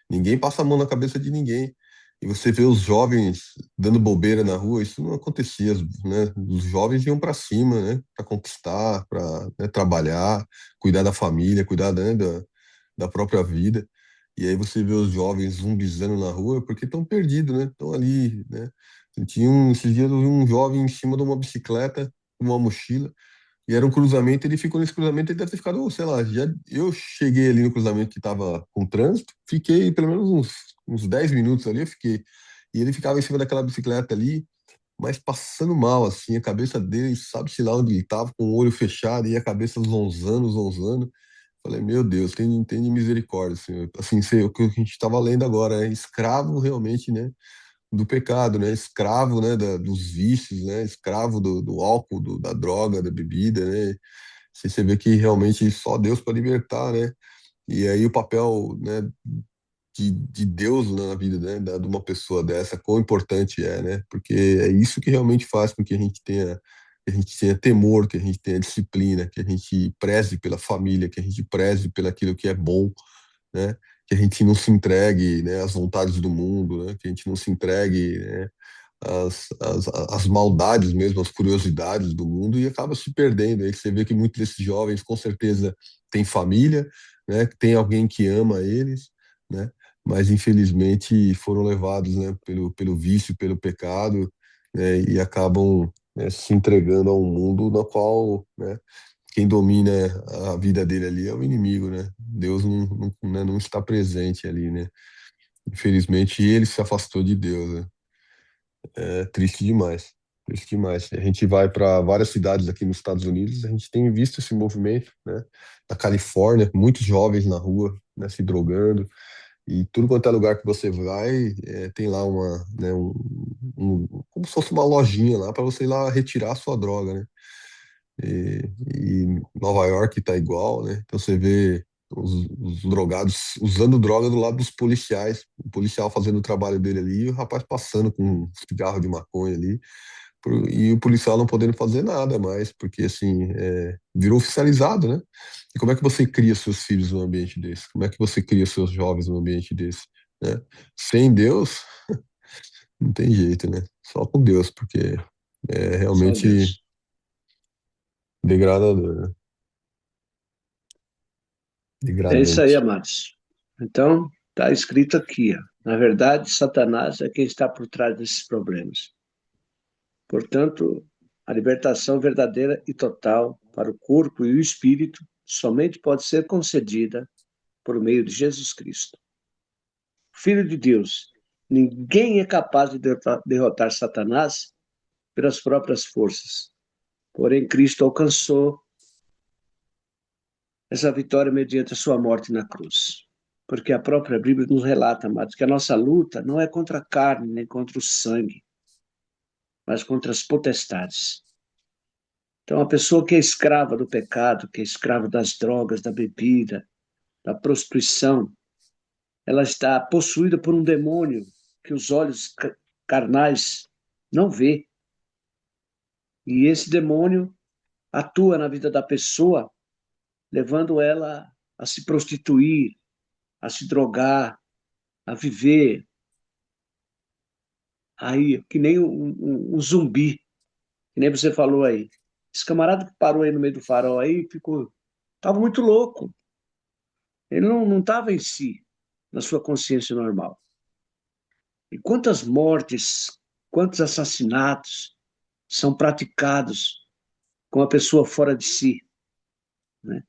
Ninguém passa a mão na cabeça de ninguém. E você vê os jovens dando bobeira na rua, isso não acontecia, né? Os jovens iam para cima, né? Para conquistar, para, né, trabalhar, cuidar da família, cuidar, né, da própria vida. E aí você vê os jovens zumbizando na rua porque estão perdidos, né? Estão ali, né? Esses dias eu vi um jovem em cima de uma bicicleta, com uma mochila, e era um cruzamento. Ele ficou nesse cruzamento, ele deve ter ficado, sei lá, eu cheguei ali no cruzamento que estava com trânsito, fiquei pelo menos uns 10 minutos ali, eu fiquei. E ele ficava em cima daquela bicicleta ali, mas passando mal, assim, a cabeça dele, sabe-se lá onde ele estava, com o olho fechado e a cabeça zonzando, zonzando. Falei, meu Deus, tem misericórdia, Senhor. Assim, o que a gente estava lendo agora, é escravo realmente, né, do pecado, né, escravo, né, dos vícios, né, escravo do álcool, da droga, da bebida, né. Você vê que realmente só Deus para libertar, né. E aí o papel, né, de Deus na vida, né, de uma pessoa dessa, quão importante é, né? Porque é isso que realmente faz com que a gente tenha temor, que a gente tenha disciplina, que a gente preze pela família, que a gente preze pelo aquilo que é bom, né? Que a gente não se entregue, né, às vontades do mundo, né? Que a gente não se entregue, né, às maldades mesmo, às curiosidades do mundo, e acaba se perdendo. Aí você vê que muitos desses jovens, com certeza, têm família, né? Tem alguém que ama eles, né? Mas infelizmente foram levados, né, pelo vício, pelo pecado, né? E acabam, né, se entregando a um mundo no qual, né, quem domina a vida dele ali é o inimigo, né? Deus não está presente ali, né? Infelizmente, ele se afastou de Deus, né? É triste demais. Triste demais. A gente vai para várias cidades aqui nos Estados Unidos, a gente tem visto esse movimento, né? Na Califórnia, muitos jovens na rua, né, se drogando, e tudo quanto é lugar que você vai, tem lá como se fosse uma lojinha lá para você ir lá retirar a sua droga, né? E Nova York tá igual, né? Então você vê os drogados usando droga do lado dos policiais, o policial fazendo o trabalho dele ali, e o rapaz passando com um cigarro de maconha ali, e o policial não podendo fazer nada mais, porque assim, virou oficializado, né? E como é que você cria seus filhos num ambiente desse? Como é que você cria seus jovens num ambiente desse, né? Sem Deus, não tem jeito, né? Só com Deus, porque é Só realmente Deus. degradador, né? É isso aí, Degradante. amados. Então, está escrito aqui, ó. Na verdade, Satanás é quem está por trás desses problemas. Portanto, a libertação verdadeira e total para o corpo e o espírito somente pode ser concedida por meio de Jesus Cristo, Filho de Deus. Ninguém é capaz de derrotar Satanás pelas próprias forças. Porém, Cristo alcançou essa vitória mediante a sua morte na cruz. Porque a própria Bíblia nos relata, amados, que a nossa luta não é contra a carne nem contra o sangue, mas contra as potestades. Então, a pessoa que é escrava do pecado, que é escrava das drogas, da bebida, da prostituição, ela está possuída por um demônio que os olhos carnais não vê. E esse demônio atua na vida da pessoa, levando ela a se prostituir, a se drogar, a viver aí que nem um zumbi, que nem você falou aí. Esse camarada que parou aí no meio do farol aí ficou, estava muito louco. Ele não estava em si, na sua consciência normal. E quantas mortes, quantos assassinatos são praticados com a pessoa fora de si, né?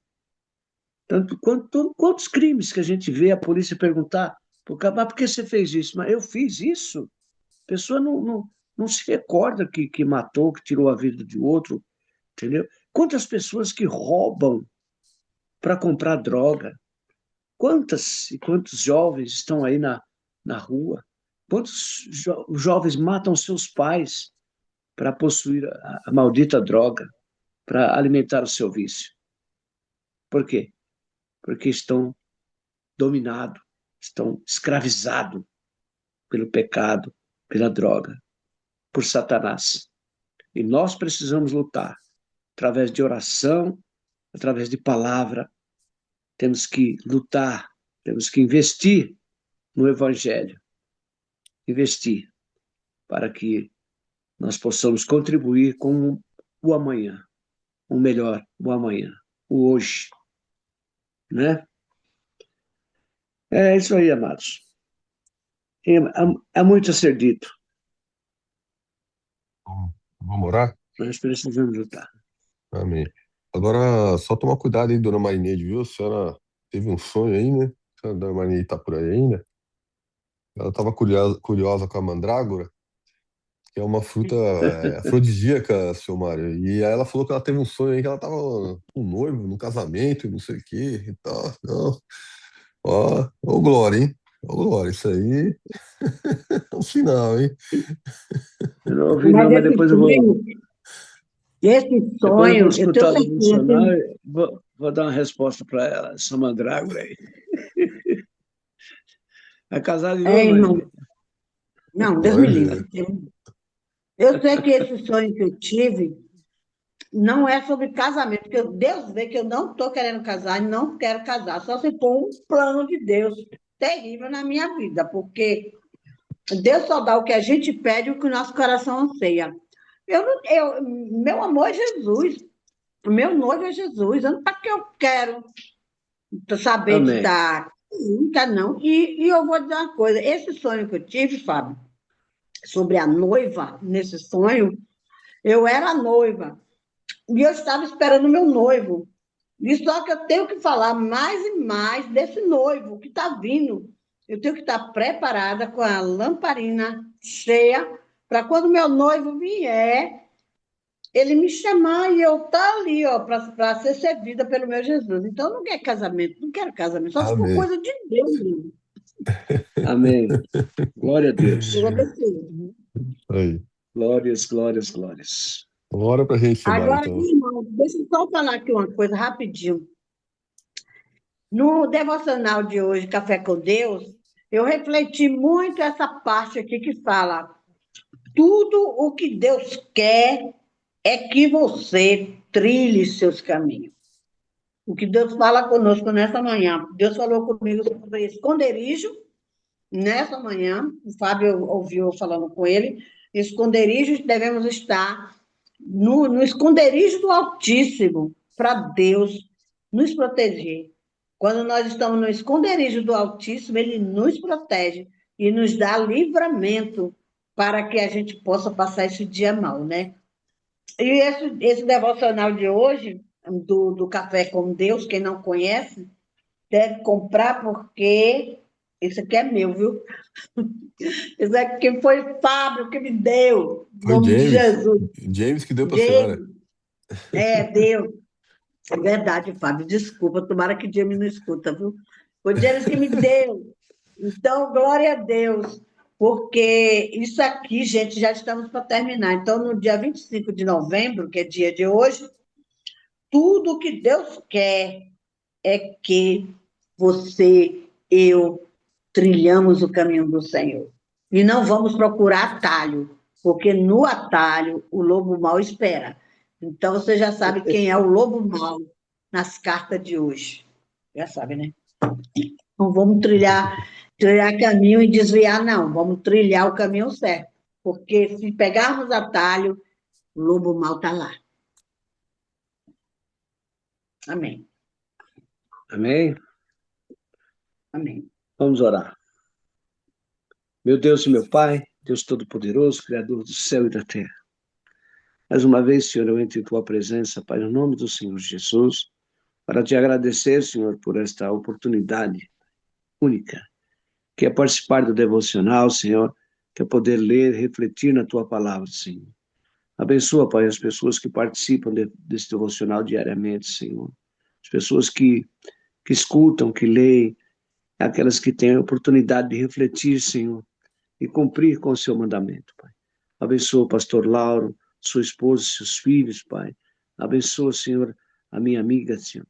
Quantos crimes que a gente vê a polícia perguntar, mas por que você fez isso? Mas eu fiz isso? A pessoa não se recorda que matou, que tirou a vida de outro, entendeu? Quantas pessoas que roubam para comprar droga? Quantas e quantos jovens estão aí na rua? Quantos jovens matam seus pais para possuir a maldita droga, para alimentar o seu vício? Por quê? Porque estão dominados, estão escravizados pelo pecado, pela droga, por Satanás. E nós precisamos lutar através de oração, através de palavra. Temos que lutar, temos que investir no Evangelho. Investir para que nós possamos contribuir com o amanhã, o melhor, o amanhã, o hoje, né? É isso aí, amados. Há muito a ser dito. Vamos orar? Nós precisamos lutar. Amém. Agora, só tomar cuidado aí, dona Marineide, viu? A senhora teve um sonho aí, né? A senhora, dona Marineide tá por aí ainda. Ela estava curiosa com a mandrágora, que é uma fruta afrodisíaca, seu Mário. E aí ela falou que ela teve um sonho aí que ela estava com um noivo, num casamento, e não sei o quê e tal. Não. Ó, ô Glória, hein? Ô Glória, isso aí é um sinal, hein? Eu não ouvi, Mas não, mas depois eu vou escutar o tenho devocional certeza. e vou dar uma resposta para ela, essa mandrágora aí. Vai casar de novo, Irmão, Maria? não, Deus me Glória a livre. Deus. Eu sei que esse sonho que eu tive não é sobre casamento, porque Deus vê que eu não estou querendo casar e não quero casar, só se for um plano de Deus terrível na minha vida, porque Deus só dá o que a gente pede e o que o nosso coração anseia. Meu amor é Jesus, meu noivo é Jesus, eu não para que eu quero saber de Amém. estar nunca não. E eu vou dizer uma coisa, esse sonho que eu tive, Fábio, sobre a noiva, nesse sonho, eu era noiva e eu estava esperando o meu noivo. E só que eu tenho que falar mais e mais desse noivo que está vindo. Eu tenho que estar preparada com a lamparina cheia para quando meu noivo vier, ele me chamar e eu estar ali, ó, para ser servida pelo meu Jesus. Então, não quero casamento, não quero casamento, só se for Amém. coisa de Deus mesmo. Amém. Glória a Deus. Eu abençoo. Aí. Glórias, glórias, glórias. Ora pra gente, seu Mário, Agora, então. irmão, deixa eu só falar aqui uma coisa rapidinho. No devocional de hoje, Café com Deus, eu refleti muito essa parte aqui que fala: tudo o que Deus quer é que você trilhe seus caminhos. O que Deus fala conosco nessa manhã. Deus falou comigo sobre esconderijo nessa manhã. O Fábio ouviu eu falando com ele. Esconderijos devemos estar no esconderijo do Altíssimo para Deus nos proteger. Quando nós estamos no esconderijo do Altíssimo, Ele nos protege e nos dá livramento para que a gente possa passar esse dia mal, né? E esse devocional de hoje, do Café com Deus, quem não conhece, deve comprar porque esse aqui é meu, viu? Esse aqui foi Fábio que me deu, em Foi nome de James. Jesus. James que deu pra senhora. James, deu. É verdade, Fábio, desculpa, tomara que James não escuta, viu? Foi James que me deu. Então, glória a Deus, porque isso aqui, gente, já estamos para terminar. Então, no dia 25 de novembro, que é dia de hoje, tudo que Deus quer é que você, eu, trilhamos o caminho do Senhor. E não vamos procurar atalho, porque no atalho o lobo mau espera. Então, você já sabe quem é o lobo mau nas cartas de hoje. Já sabe, né? Não vamos trilhar caminho e desviar, não. Vamos trilhar o caminho certo. Porque se pegarmos atalho, o lobo mau está lá. Amém. Amém? Amém. Vamos orar. Meu Deus e meu Pai, Deus Todo-Poderoso, Criador do céu e da terra. Mais uma vez, Senhor, eu entro em Tua presença, Pai, no nome do Senhor Jesus, para te agradecer, Senhor, por esta oportunidade única, que é participar do devocional, Senhor, que é poder ler, refletir na Tua palavra, Senhor. Abençoa, Pai, as pessoas que participam desse devocional diariamente, Senhor. As pessoas que escutam, que leem, aquelas que têm a oportunidade de refletir, Senhor, e cumprir com o seu mandamento, Pai. Abençoa o pastor Lauro, sua esposa, seus filhos, Pai. Abençoa, Senhor, a minha amiga, Senhor,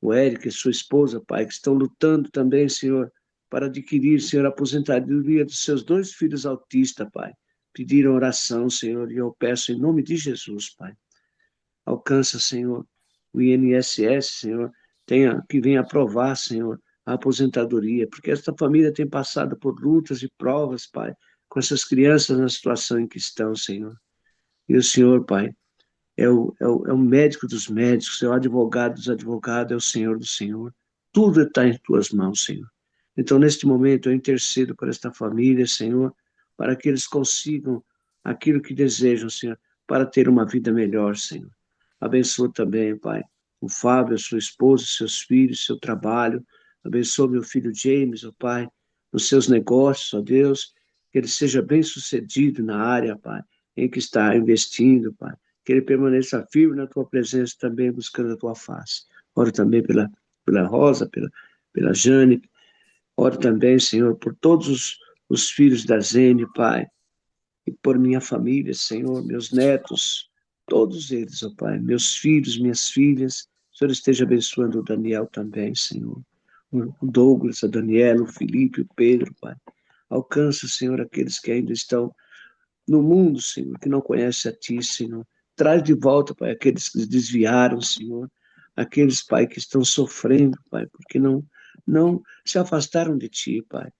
o Érico e sua esposa, Pai, que estão lutando também, Senhor, para adquirir, Senhor, a aposentadoria dos seus 2 filhos autistas, Pai. pediram oração, Senhor, e eu peço em nome de Jesus, Pai. Alcança, Senhor, o INSS, Senhor, que venha aprovar, Senhor, a aposentadoria, porque esta família tem passado por lutas e provas, Pai, com essas crianças na situação em que estão, Senhor. E o Senhor, Pai, é o médico dos médicos, é o advogado dos advogados, é o Senhor do Senhor. Tudo está em tuas mãos, Senhor. Então, neste momento, eu intercedo por esta família, Senhor, para que eles consigam aquilo que desejam, Senhor, para ter uma vida melhor, Senhor. Abençoa também, Pai, o Fábio, a sua esposa, seus filhos, seu trabalho. Abençoa meu filho James, ó Pai, nos seus negócios, ó Deus, que ele seja bem-sucedido na área, Pai, em que está investindo, Pai. Que ele permaneça firme na tua presença também, buscando a tua face. Oro também pela Rosa, pela Jane. Oro também, Senhor, por todos os filhos da Zene, Pai, e por minha família, Senhor, meus netos, todos eles, ó Pai, meus filhos, minhas filhas. O Senhor esteja abençoando o Daniel também, Senhor. O Douglas, a Daniela, o Felipe, o Pedro, Pai. Alcança, Senhor, aqueles que ainda estão no mundo, Senhor, que não conhecem a Ti, Senhor. Traz de volta, Pai, aqueles que se desviaram, Senhor. Aqueles, Pai, que estão sofrendo, Pai, porque não se afastaram de Ti, Pai.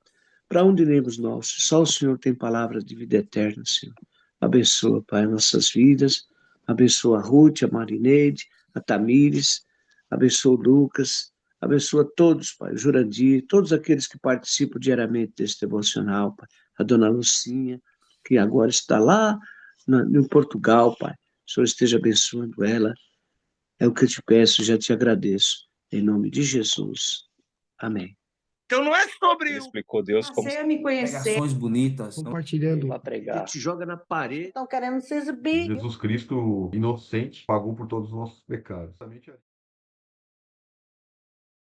Para onde iremos nós? Só o Senhor tem palavras de vida eterna, Senhor. Abençoa, Pai, nossas vidas. Abençoa a Ruth, a Marineide, a Tamires. Abençoa o Lucas. Abençoa todos, Pai, o Jurandir, todos aqueles que participam diariamente desse devocional, Pai. A dona Lucinha, que agora está lá em Portugal, Pai. O Senhor esteja abençoando ela. É o que eu te peço, já te agradeço. Em nome de Jesus. Amém. Então não é sobre Ele explicou Deus como Passei a me conhecer. Pregações bonitas. compartilhando. para A pregar. gente joga na parede. Estão querendo se exibir. Jesus Cristo, inocente, pagou por todos os nossos pecados.